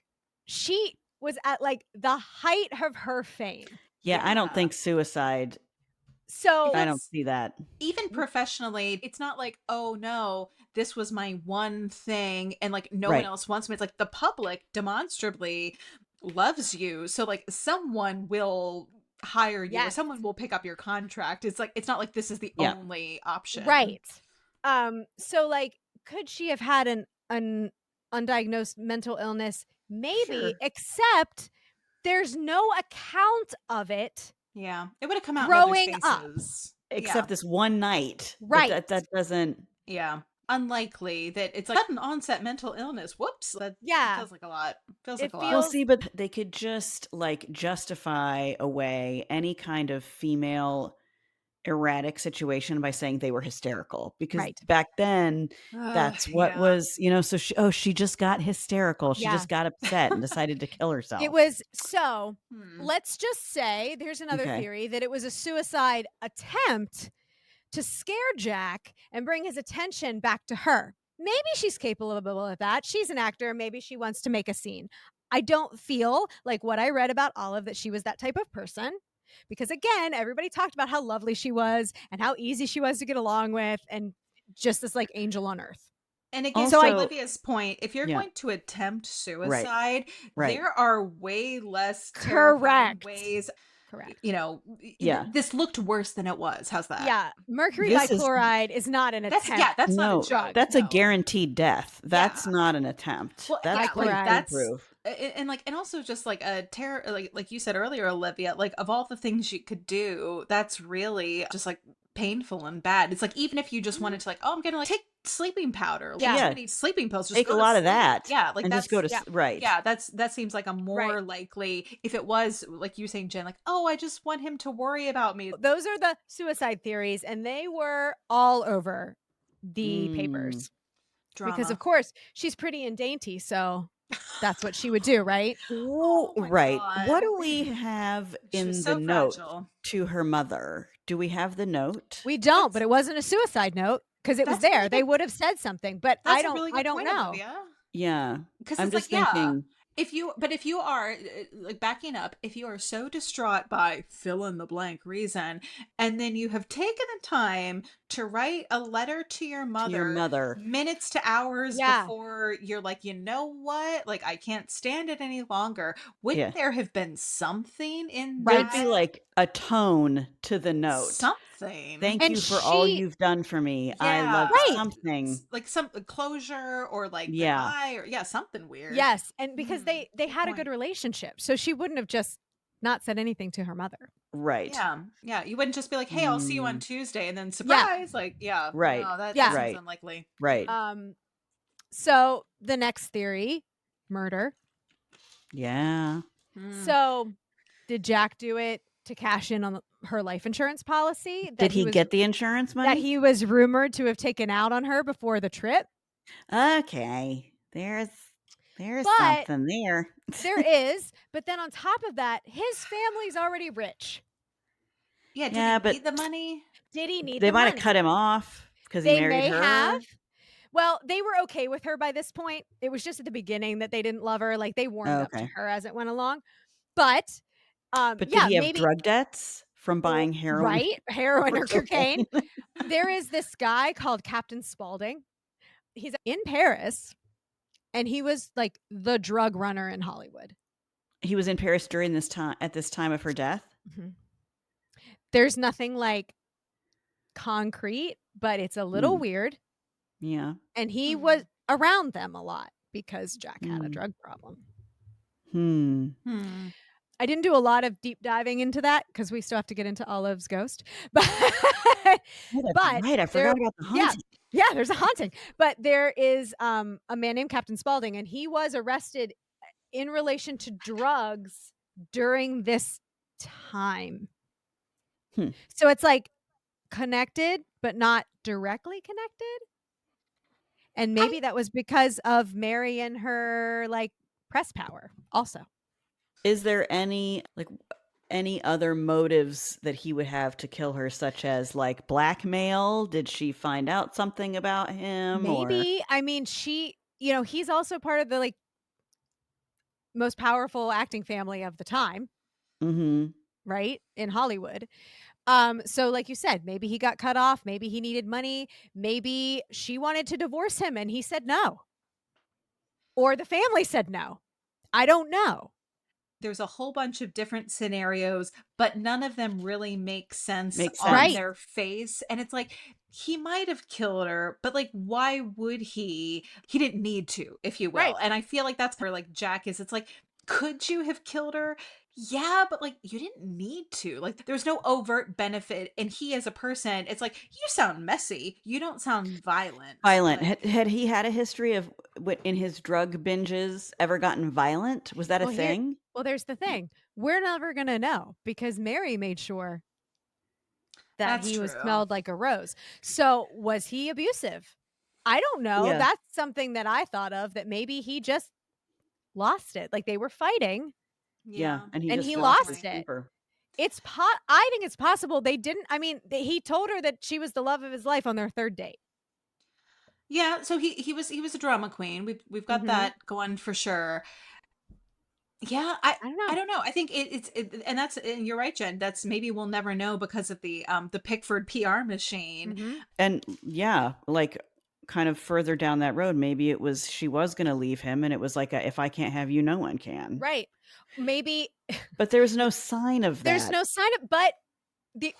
She was at like the height of her fame. Yeah, I don't think suicide. So I don't see that. Even professionally, it's not like, oh no, this was my one thing and like no one else wants me. It's like the public demonstrably loves you. So like someone will hire you or someone will pick up your contract. It's like, it's not like this is the only option. Right. So like, could she have had an undiagnosed mental illness? Maybe, except there's no account of it. Yeah, it would have come out growing in up, except this one night. Right. That doesn't. Yeah, unlikely that it's like sudden onset mental illness. Whoops. That feels like a lot. Feels like a lot. Well, see, but they could just like justify away any kind of female erratic situation by saying they were hysterical, because back then that's what was, so she just got hysterical. She just got upset and decided to kill herself. It was let's just say there's another theory that it was a suicide attempt to scare Jack and bring his attention back to her. Maybe she's capable of that. She's an actor. Maybe she wants to make a scene. I don't feel like what I read about Olive that she was that type of person. Because again, everybody talked about how lovely she was and how easy she was to get along with and just this like angel on earth. And again, to Olivia's point, if you're going to attempt suicide, there are way less terrifying ways. Correct. This looked worse than it was. How's that? Yeah. Mercury bichloride is not an attempt. That's not a drug. That's a guaranteed death. That's not an attempt. Well, that's proof. And also just like a terror, like you said earlier, Olivia, like of all the things you could do, that's really just like painful and bad. It's like, even if you just wanted to like, oh, I'm gonna like take sleeping powder, need sleeping pills, just take a lot of that, like and that's, just go to that seems like a more likely, if it was like you saying, Jen, like, oh, I just want him to worry about me. Those are the suicide theories, and they were all over the papers. Drama. Because of course she's pretty and dainty, so that's what she would do, right? Right. God. What do we have in the note to her mother? Do we have the note? We don't, but it wasn't a suicide note because it was there. They would have said something, but I don't know. Olivia. Yeah. Because I'm just thinking. If you are like backing up, if you are so distraught by fill in the blank reason, and then you have taken the time to write a letter to your mother minutes to hours before you're like, you know what? Like, I can't stand it any longer. Wouldn't there have been something in that? There'd be like a tone to the note. Something. Thank you for all you've done for me. I love something. Like some closure or like goodbye or something weird. Yes. And because they had a good relationship. So she wouldn't have just not said anything to her mother. Right. Yeah. Yeah. You wouldn't just be like, hey, I'll see you on Tuesday. And then surprise. Like, right. No, that seems unlikely. Right. So the next theory, murder. Yeah. So did Jack do it to cash in on her life insurance policy? Did he get the insurance money? That he was rumored to have taken out on her before the trip? Okay. There's something there. There is. But then on top of that, his family's already rich. Yeah. Did he need the money? Did he need They the might money? have cut him off Because he married her? Well, they were okay with her by this point. It was just at the beginning that they didn't love her, like, they warmed Oh, up to okay. her as it went along. But, But did yeah, he have maybe drug debts from buying heroin right? Heroin or or cocaine. cocaine? There is this guy called Captain Spaulding. He's in Paris, and he was, like, the drug runner in Hollywood. He was in Paris during this time at this time of her death? Mhm. There's nothing, like, concrete, but it's a little Mm, weird, yeah. and he was around them a lot because Jack had a Mm. drug problem. Hmm. I didn't do a lot of deep diving into that because we still have to get into Olive's ghost, but Oh, that's but right, I there forgot about the yeah, haunting. yeah, there's a haunting, but there is, a man named Captain Spaulding, and he was arrested in relation to drugs during this time. Hmm. So it's, like, connected, but not directly connected, and maybe that was because of Mary and her, like, press power also. Is there any other motives that he would have to kill her, such as, like, blackmail? Did she find out something about him or Maybe, I mean, he's also part of the, like, most powerful acting family of the time, Mhm. right, in Hollywood. So like you said, maybe he got cut off, maybe he needed money, maybe she wanted to divorce him and he said no, or the family said no. I don't know. There's a whole bunch of different scenarios, but none of them really make sense Makes on sense. Right, their face. And it's like, he might have killed her, but like, why would he? He didn't need to, if you right. will. And I feel like that's where like Jack is. It's like, could you have killed her? Yeah, but like, you didn't need to. Like, there's no overt benefit. And he, as a person, it's like, you sound messy. You don't sound violent. Violent. Like, Had he had a history of in his drug binges ever gotten violent? Was that a Well, thing? there's the thing. We're never gonna know because Mary made sure that that's he was true. smelled like a rose. So, was he abusive? I don't know. Yeah. That's something that I thought of that maybe he just lost it. Like they were fighting Yeah, Yeah, and he and just he good lost his lost point. it. temper. I think it's possible they didn't I mean, he told her that she was the love of his life on their 3rd date. Yeah, so he was a drama queen. We've got Mhm. that going for sure. Yeah, I I don't I know. don't know. I think and that's and you're right, Jen. That's maybe we'll never know because of the Pickford PR machine. Mhm. And yeah, like kind of further down that road, maybe it was she was gonna leave him and it was like a, if I can't have you, no one can. Right. Maybe But there's no sign of there's that. no sign of but the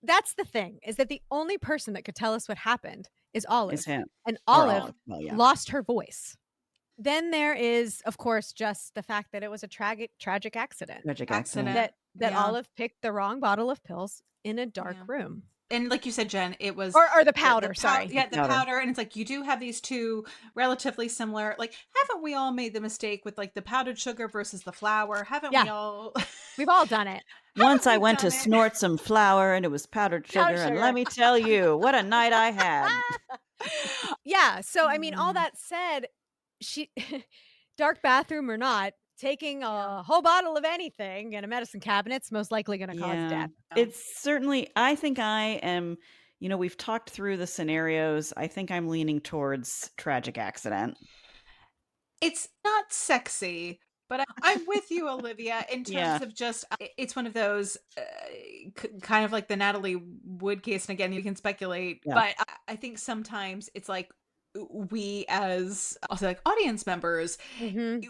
that's the thing, is that the only person that could tell us what happened is Is Olive, him and or Olive Olive. Well, yeah. lost her voice. Then there is, of course, just the fact that it was a tragic accident, Tragic accident. Accident. that Yeah. Olive picked the wrong bottle of pills in a dark Yeah. room. And like you said, Jen, it was Or the the powder, powder. sorry. Yeah, the Powder. powder. And it's like you do have these two relatively similar. Like, haven't we all made the mistake with like the powdered sugar versus the flour? Haven't we Yeah, all? we've all done it. Once Haven't I we went to done it? snort some flour and it was powdered Powdered sugar, and let sugar. me tell you, what a night I had. Yeah, so, I mean, all Mm, that said, she dark bathroom or not, taking yeah. a whole bottle of anything in a medicine cabinet's most likely gonna cause Yeah. death. Yeah. It's certainly I think I am, we've talked through the scenarios. I think I'm leaning towards tragic accident. It's not sexy, but I'm with you, Olivia, in Yeah. terms of just it's one of those kind of like the Natalie Wood case, and again, you can speculate, Yeah. but I think sometimes it's like we as also like audience members, Mhm.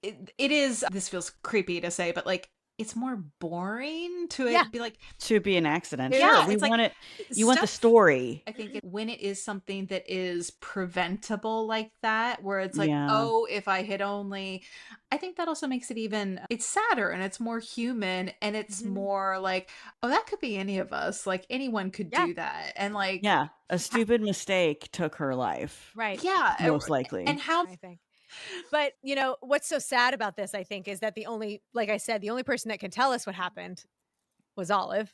it, it is. This feels creepy to say, but like it's more boring to Yeah, it be like, To be an accident. it Sure. yeah, We is. it's like want it you want the stuff. story. I think when it is something that is preventable like that, where it's like, Yeah. oh, if I had only, I think that also makes it even, it's sadder and it's more human and it's Mhm. more like, oh, that could be any of us. Like anyone could Yeah, do that. And like, Yeah. A stupid mistake took her life, right, yeah. most likely. And how, I think. But, what's so sad about this, I think, is that like I said, the only person that can tell us what happened was Olive,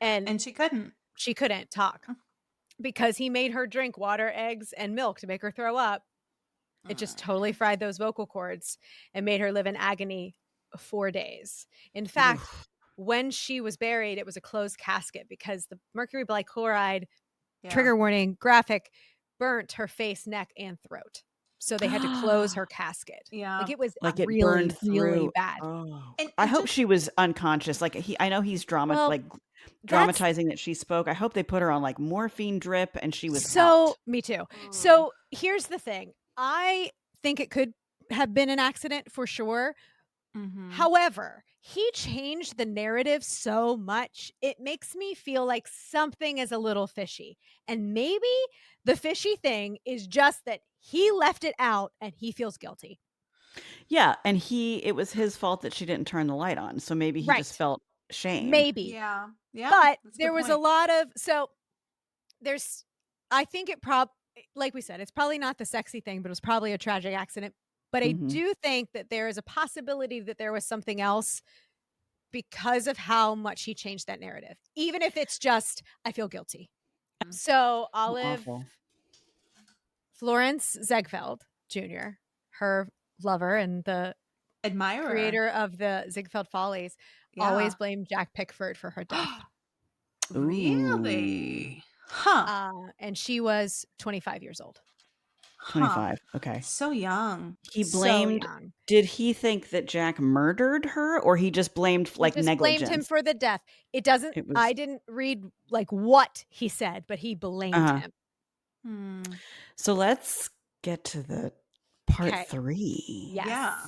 and and she couldn't. she couldn't talk because he made her drink water, eggs, and milk to make her throw up. It just totally fried those vocal cords and made her live in agony 4 days. In fact, Oof. when she was buried, it was a closed casket because the mercury bichloride trigger warning, graphic, burnt her face, neck, and throat. So they had to close her casket. Yeah. Like it was Like it really, burned really through. bad. Oh. And I hope just she was unconscious. Like I know he's Well, that's dramatizing that she spoke. I hope they put her on like morphine drip and she was so out. me too. Mm. So here's the thing. I think it could have been an accident for sure. Mhm. However, he changed the narrative so much, it makes me feel like something is a little fishy. And maybe the fishy thing is just that he left it out and he feels guilty. Yeah, and it was his fault that she didn't turn the light on. So maybe he just Right. felt shame. Maybe. Yeah. Yeah. But That's a there good was a point. lot of there's I think it like we said, it's probably not the sexy thing, but it was probably a tragic accident. But I Mhm. do think that there is a possibility that there was something else because of how much he changed that narrative, even if it's just, I feel guilty. So How Olive awful. Florence Ziegfeld Jr., her lover and the Admirer. creator of the Ziegfeld Follies, Yeah. always blamed Jack Pickford for her death. Ooh. Really? Huh. And she was 25 years old. 25. Okay. So young. He So blamed young. Did he think that Jack murdered her or he just blamed He like just blamed him negligence? for the death. It doesn't It was I didn't read like what he said, but he blamed Uh-huh. him. Hmm. So let's get to the part Okay. 3. Yes. Yeah.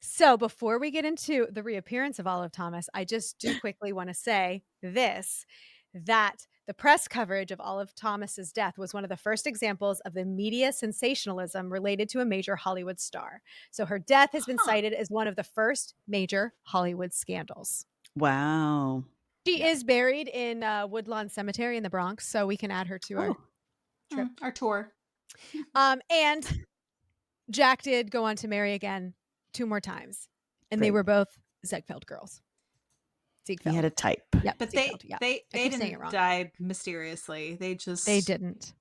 So before we get into the reappearance of Olive Thomas, I just do quickly want to say that the press coverage of Olive Thomas's death was one of the first examples of the media sensationalism related to a major Hollywood star. So her death has been cited as one of the first major Hollywood scandals. Wow. She is buried in Woodlawn Cemetery in the Bronx, so we can add her to our trip. Our tour. And Jack did go on to marry again 2 more times, and they Great. were both Ziegfeld girls. He Ziegfeld. had a type. Yep, But Ziegfeld. Yeah, they I keep saying it didn't wrong. die mysteriously. They didn't.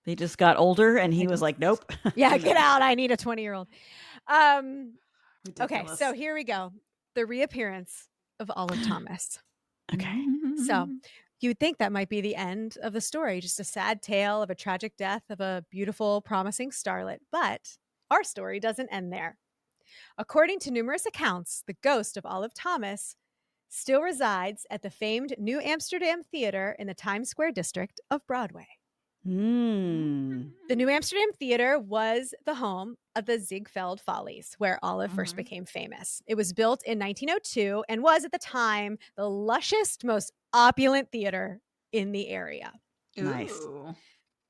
They just got older and he was like, nope. Yeah, get out. I need a 20-year-old. Okay, Ridiculous. so here we go. The reappearance of Olive Thomas. Okay. So you would think that might be the end of the story, just a sad tale of a tragic death of a beautiful, promising starlet. But our story doesn't end there. According to numerous accounts, the ghost of Olive Thomas still resides at the famed New Amsterdam Theater in the Times Square district of Broadway. Mm. The New Amsterdam Theater was the home of the Ziegfeld Follies, where Olive first became famous. It was built in 1902 and was at the time the lushest, most opulent theater in the area. Nice. Ooh.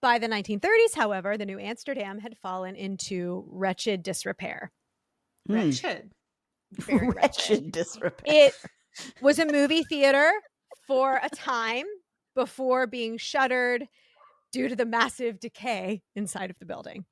By the 1930s, however, the New Amsterdam had fallen into wretched disrepair. Wretched. Very wretched. disrepair. It was a movie theater for a time before being shuttered due to the massive decay inside of the building.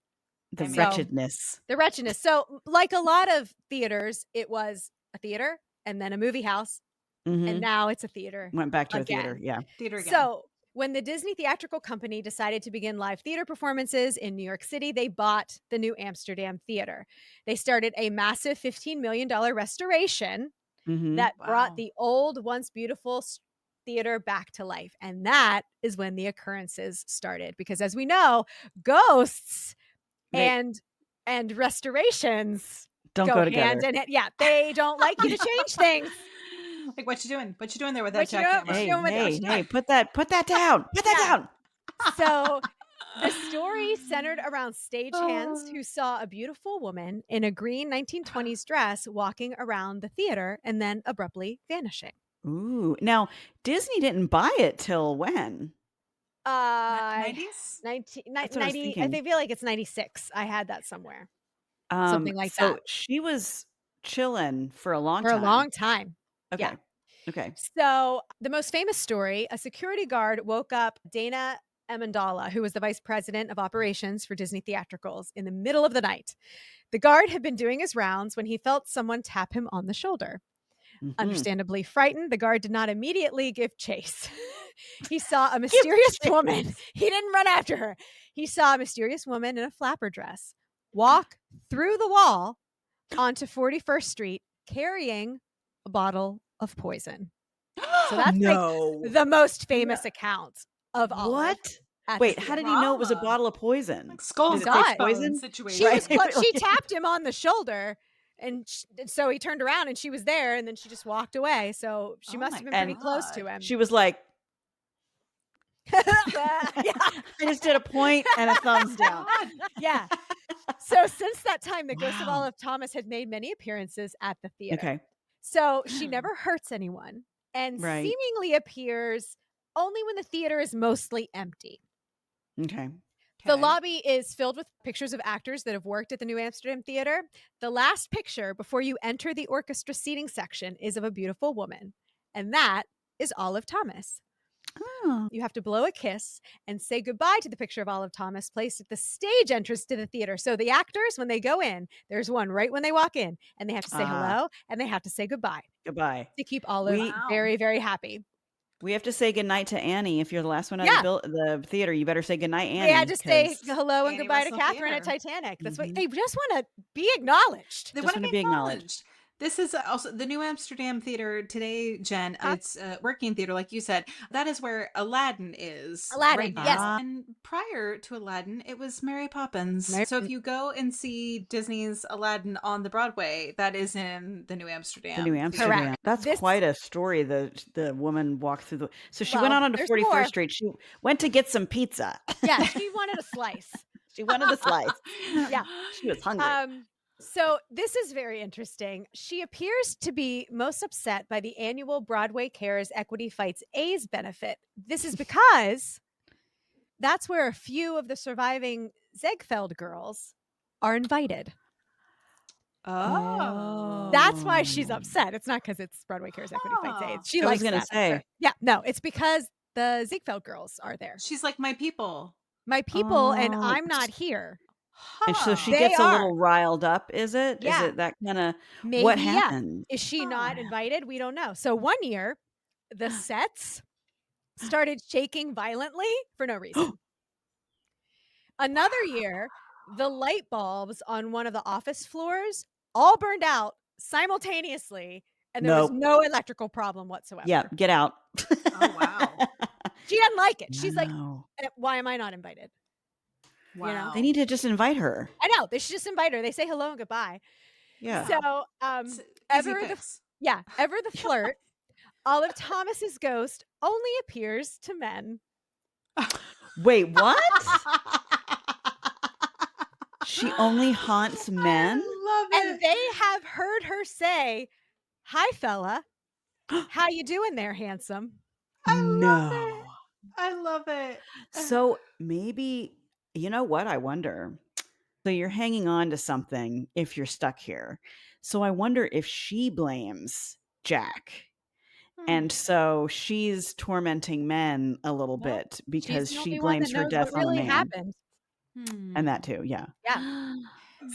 The So- wretchedness. The wretchedness. So, like a lot of theaters, it was a theater and then a movie house, Mhm. and now it's a theater. Went back to a again. theater. Yeah. Theater again. So, when the Disney Theatrical Company decided to begin live theater performances in New York City, they bought the New Amsterdam Theater. They started a massive $15 million restoration Mhm. that brought Wow. the old, once beautiful theater back to life. And that is when the occurrences started. Because as we know, ghosts and restorations Don't go go hand together. in hand. Yeah, they don't like you to change things. Like, what you doing? What you doing there with What that you doing? jackhammer? What you Hey, doing with hey, that? hey, put that down. Put that Yeah. down. So the story centered around stagehands who saw a beautiful woman in a green 1920s dress walking around the theater and then abruptly vanishing. Ooh. Now, Disney didn't buy it till when? 90s? 90, That's what I was 90 I thinking. feel like it's 96. I had that somewhere. Something like So that. she was chilling for a long For time. a long time. Okay. Yeah. Okay. So the most famous story, a security guard woke up Dana Amendola, who was the vice president of operations for Disney Theatricals, in the middle of the night. The guard had been doing his rounds when he felt someone tap him on the shoulder. Mhm. Understandably frightened, the guard did not immediately give chase. He saw a mysterious woman. He didn't run after her. He saw a mysterious woman in a flapper dress walk through the wall onto 41st Street carrying a bottle of poison. So that's No. like the most famous account of Olive. What? at the Wait, how did he know it was a Drama. bottle of poison? Like skull Did it God. say poison? situation. She tapped him on the shoulder, and so he turned around and she was there, and then she just walked away. So she must have been pretty close to him. She was like, Yeah. I just did a point and a thumbs down. Yeah. So since that time, the ghost of Wow. Olive Thomas had made many appearances at the theater. Okay. So she never hurts anyone and Right. seemingly appears only when the theater is mostly empty. Okay. The lobby is filled with pictures of actors that have worked at the New Amsterdam Theater. The last picture before you enter the orchestra seating section is of a beautiful woman, and that is Olive Thomas. Oh. You have to blow a kiss and say goodbye to the picture of Olive Thomas placed at the stage entrance to the theater. So the actors, when they go in, there's one right when they walk in, and they have to say hello and they have to say goodbye. Goodbye. To keep Olive very, very happy. We have to say goodnight to Annie. If you're the last one out of the theater, you better say goodnight, Annie. They had to say hello and Annie goodbye Russell to Catherine Theater. at Titanic. That's what they just want to be acknowledged. They Just want to be acknowledged. This is also the New Amsterdam Theater today, Jen. It's a working theater, like you said. That is where Aladdin is. Aladdin, right yes. now. And prior to Aladdin, it was Mary Poppins. Mary- So if you go and see Disney's Aladdin on the Broadway, that is in the New Amsterdam. The New Amsterdam. Correct. That's This- quite a story. The woman walked through the. So she Well, went on to there's 41st more. Street. She went to get some pizza. Yeah, she wanted a slice. She wanted a slice. Yeah. She was hungry. So this is very interesting. She appears to be most upset by the annual Broadway Cares Equity Fights A's benefit. This is because that's where a few of the surviving Ziegfeld girls are invited. Oh. That's why she's upset. It's not because it's Broadway Cares Equity Fights AIDS. She I was likes gonna that. say. Yeah, no, it's because the Ziegfeld girls are there. She's like, my people. My people, and Oh. I'm not here. And so she They gets a are. little riled up, is it? Yeah. Is it that kind of Maybe, what yeah. happened? Is she not invited? We don't know. So one year, the sets started shaking violently for no reason. Another year, the light bulbs on one of the office floors all burned out simultaneously, and there was no electrical problem whatsoever. Yeah, get out. Oh, wow. She doesn't like it. She's like, No. why am I not invited? Wow. You know? They need to just invite her. I know. They should just invite her. They say hello and goodbye. Yeah. So, It's easy ever fix. the flirt, Olive Thomas's ghost only appears to men. Wait, what? She only haunts men? I love it. And they have heard her say, "Hi, fella. How you doing there, handsome?" I love No. it. I love it. So maybe, you know what? I wonder. So you're hanging on to something if you're stuck here. So I wonder if she blames Jack. And so she's tormenting men a little bit because She's the she only one blames that her knows death what on the really man. happened. And that too, yeah. Yeah.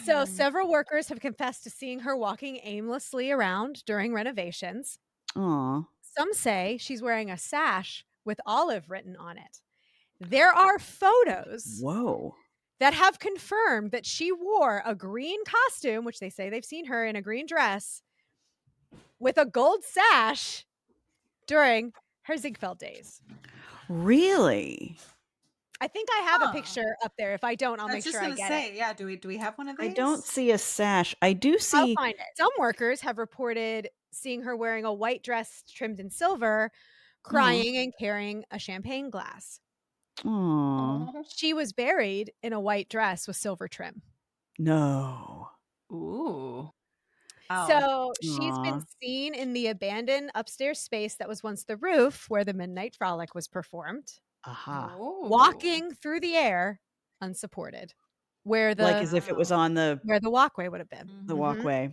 So several workers have confessed to seeing her walking aimlessly around during renovations. Aw. Some say she's wearing a sash with Olive written on it. There are photos Whoa. that have confirmed that she wore a green costume, which they say they've seen her in a green dress, with a gold sash during her Ziegfeld days. Really? I think I have a picture up there. If I don't, I'll I make was just sure I gonna get say, it. yeah. Do we have one of these? I don't see a sash. I do I'll see. find it. Some workers have reported seeing her wearing a white dress trimmed in silver, crying and carrying a champagne glass. Aw. She was buried in a white dress with silver trim. No. Ooh. Wow. So she's Aw. been seen in the abandoned upstairs space that was once the roof where the Midnight Frolic was performed, Aha. Ooh. walking through the air unsupported, where the Like as if it was on the walkway would have been. the Mhm. walkway.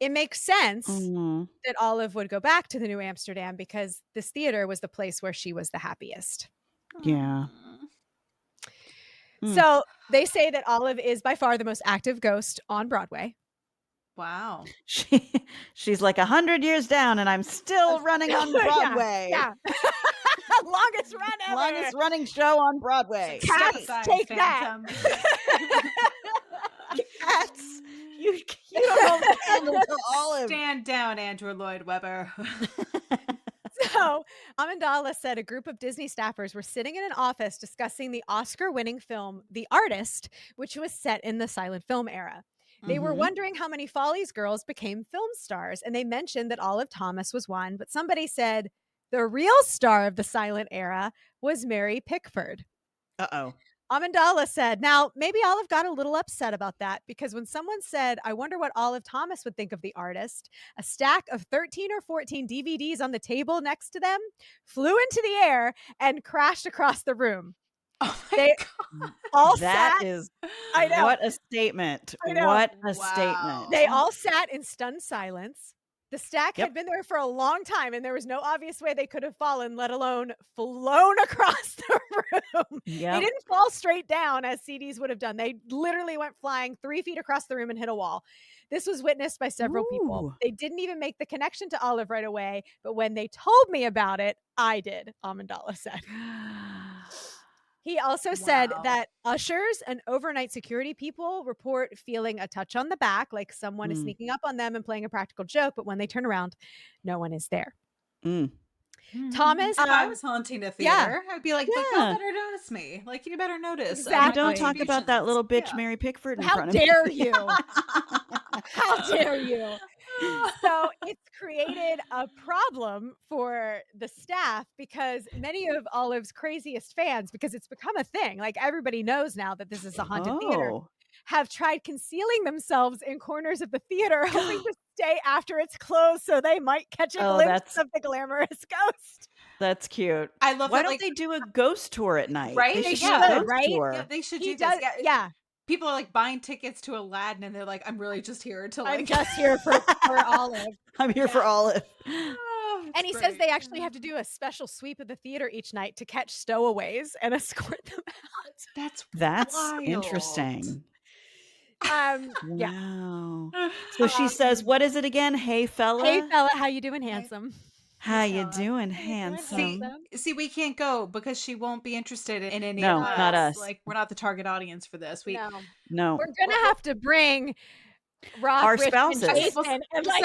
It makes sense Aw. that Olive would go back to the New Amsterdam because this theater was the place where she was the happiest. Yeah. Mm. So they say that Olive is by far the most active ghost on Broadway. Wow. She's like 100 years down and I'm still running on Broadway. Yeah. Longest run ever. Longest running show on Broadway. Step Cats, aside, take that. Phantom. Cats. You don't hold the candle to Olive. Stand down, Andrew Lloyd Webber. So Amandala said a group of Disney staffers were sitting in an office discussing the Oscar-winning film The Artist, which was set in the silent film era. They were wondering how many Follies girls became film stars, and they mentioned that Olive Thomas was one, but somebody said the real star of the silent era was Mary Pickford. Uh-oh. Amandala said, now, maybe Olive got a little upset about that because when someone said, I wonder what Olive Thomas would think of The Artist, a stack of 13 or 14 DVDs on the table next to them flew into the air and crashed across the room. Oh my They God. all That sat. is I know. what a statement. I know. What a Wow. statement. They all sat in stunned silence. The stack Yep. had been there for a long time, and there was no obvious way they could have fallen, let alone flown across the room. Yep. They didn't fall straight down as CDs would have done. They literally went flying 3 feet across the room and hit a wall. This was witnessed by several people. Ooh. They didn't even make the connection to Olive right away, but when they told me about it, I did, Amandala said. He also said Wow. that ushers and overnight security people report feeling a touch on the back, like someone is sneaking up on them and playing a practical joke, but when they turn around, no one is there. Thomas, if I was haunting a theater, I'd be like, but y'all better notice me. Like, you better notice. Exactly. Don't talk about that little bitch Mary Pickford in How front of me. dare you? How dare you? So it's created a problem for the staff because many of Olive's craziest fans, because it's become a thing, like everybody knows now that this is a haunted theater, have tried concealing themselves in corners of the theater, hoping to stay after it's closed so they might catch a glimpse of the glamorous ghost. That's cute. I love Why that, don't like, they do a ghost tour at night? right? They should should, do a ghost right? tour. Yeah, they should He do this. does, yeah. People are like buying tickets to Aladdin and they're like, I'm really just here to like I'm just here for Olive. I'm here for Olive. Oh, And he says they actually have to do a special sweep of the theater each night to catch stowaways and escort them out. That's wild. Interesting. Yeah. Wow. So she says, what is it again? Hey fella. Hey fella, how you doing, handsome? How you doing, handsome? See, we can't go because she won't be interested in any No, of us. not us. Like, we're not the target audience for this. No. We're gonna have to bring Rock, our Rich, spouses. and Jason, and like,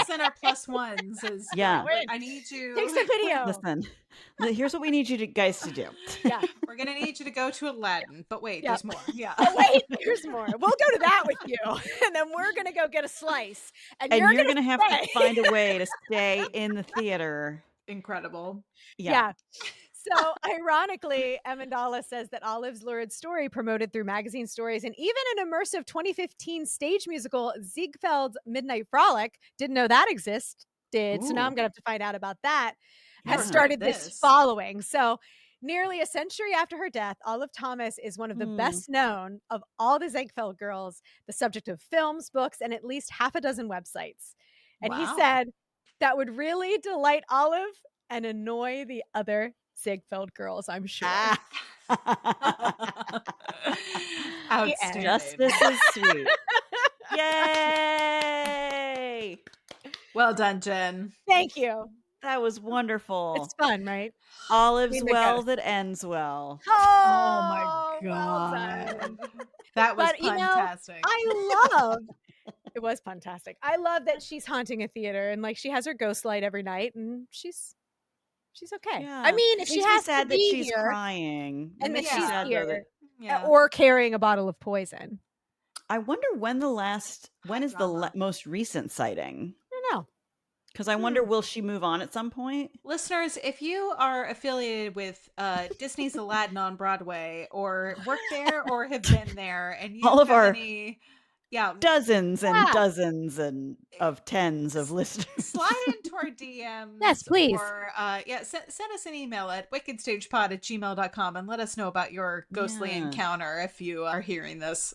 send our plus ones. I need you. Take some video. Listen, here's what we need you guys to do. Yeah, we're gonna need you to go to Aladdin, but wait, there's more. Yeah, but wait, there's more. We'll go to that with you, and then we're gonna go get a slice, and you're gonna have to find a way to stay in the theater. Incredible. Yeah. So, ironically, Amandala says that Olive's lurid story promoted through magazine stories and even an immersive 2015 stage musical, Ziegfeld's Midnight Frolic, didn't know that existed. So now I'm going to have to find out about that. Has started this following. So nearly a century after her death, Olive Thomas is one of the best known of all the Ziegfeld girls, the subject of films, books, and at least half a dozen websites. And he said that would really delight Olive and annoy the other Ziegfeld girls, I'm sure. Outstanding. Justice is sweet. Yay! Well done, Jen. Thank you. That was wonderful. It's fun, right? Olive's well that ends well. Oh my God. That was fantastic. I love it was fantastic. I love that she's haunting a theater and like she has her ghost light every night and she's okay. Yeah. I mean, if she has sad to be that she's here crying and that she's here Yeah. or carrying a bottle of poison. I wonder when is the most recent sighting? I don't know. Because I wonder, will she move on at some point? Listeners, if you are affiliated with Disney's Aladdin on Broadway or work there or have been there and you all of our dozens and dozens of tens of listeners, slide into our DMs. Yes, please. Or send us an email at wickedstagepod@gmail.com and let us know about your ghostly encounter if you are hearing this.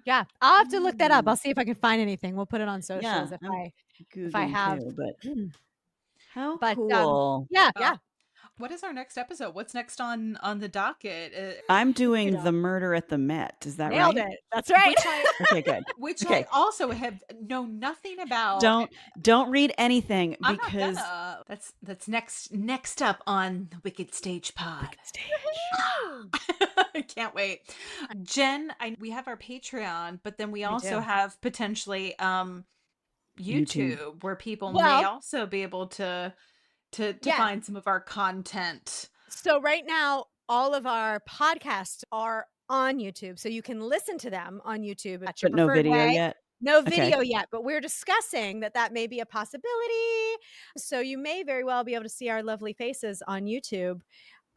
Yeah, I'll have to look that up. I'll see if I can find anything. We'll put it on socials if I have. How but, cool! Yeah. What is our next episode? What's next on the docket? I'm doing The Murder at the Met. Is that Nailed right? it. That's right. Okay, good. Which I also have known nothing about. Don't read anything I'm because not gonna. That's next up on the Wicked Stage Pod. I can't wait. Jen, we have our Patreon, but then we also have potentially YouTube, where people may Well also be able to Yes. find some of our content. So right now, all of our podcasts are on YouTube, so you can listen to them on YouTube at your But no preferred video way. yet? No Okay. video yet, but we're discussing that may be a possibility. So you may very well be able to see our lovely faces on YouTube.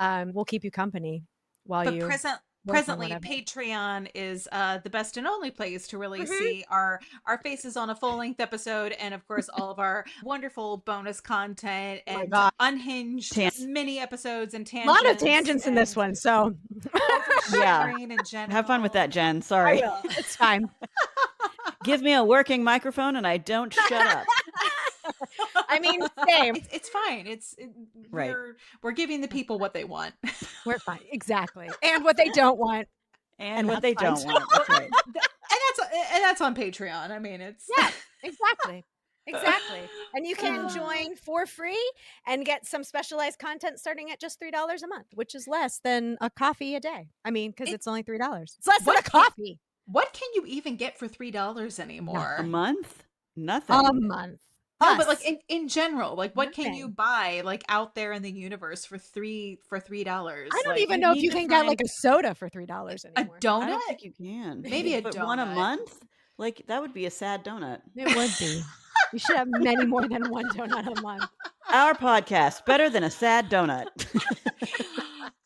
We'll keep you company while But you work on presently, whatever. Patreon is the best and only place to really Mhm. see our faces on a full-length episode, and of course all of our wonderful bonus content Oh my and God. unhinged mini episodes and A tangents. lot of tangents in this one, so Yeah. oversharing in general. Have fun with that, Jen. I Sorry. will. It's fine. Give me a working microphone and I don't shut up. I mean, same. It's fine. Right. We're giving the people what they want. We're fine. Exactly. And what they don't want. And what they that's fine, don't want. That's right. And that's on Patreon. I mean, it's Yeah, exactly. Exactly. And you can join for free and get some specialized content starting at just $3 a month, which is less than a coffee a day. I mean, because it's only $3. It's less than a coffee. What can you even get for $3 anymore? A month? Nothing. A month. No, but like in general, like what can Nothing. you buy like out there in the universe for $3? I don't Like, even know if you can get like a soda for $3 anymore. a donut. I don't think you can. Maybe a but donut. one a month? Like that would be a sad donut. It would be. You should have many more than one donut a month. Our podcast, better than a sad donut.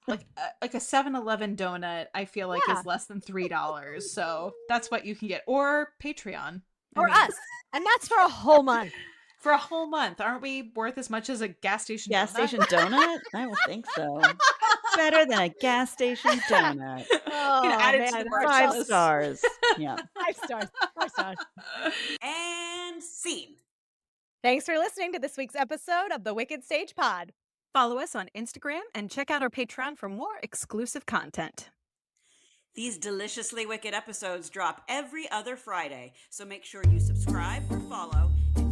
like a 7-Eleven donut, I feel like Yeah. is less than $3. So that's what you can get, or Patreon, Or us. And that's for a whole month. For a whole month. Aren't we worth as much as a gas station Gas donut? station donut? I don't think so. Better than a gas station donut. You can add it to the merch 5 list. stars. Yeah. 5 stars. 5 stars. And scene. Thanks for listening to this week's episode of the Wicked Stage Pod. Follow us on Instagram and check out our Patreon for more exclusive content. These deliciously wicked episodes drop every other Friday, so make sure you subscribe or follow and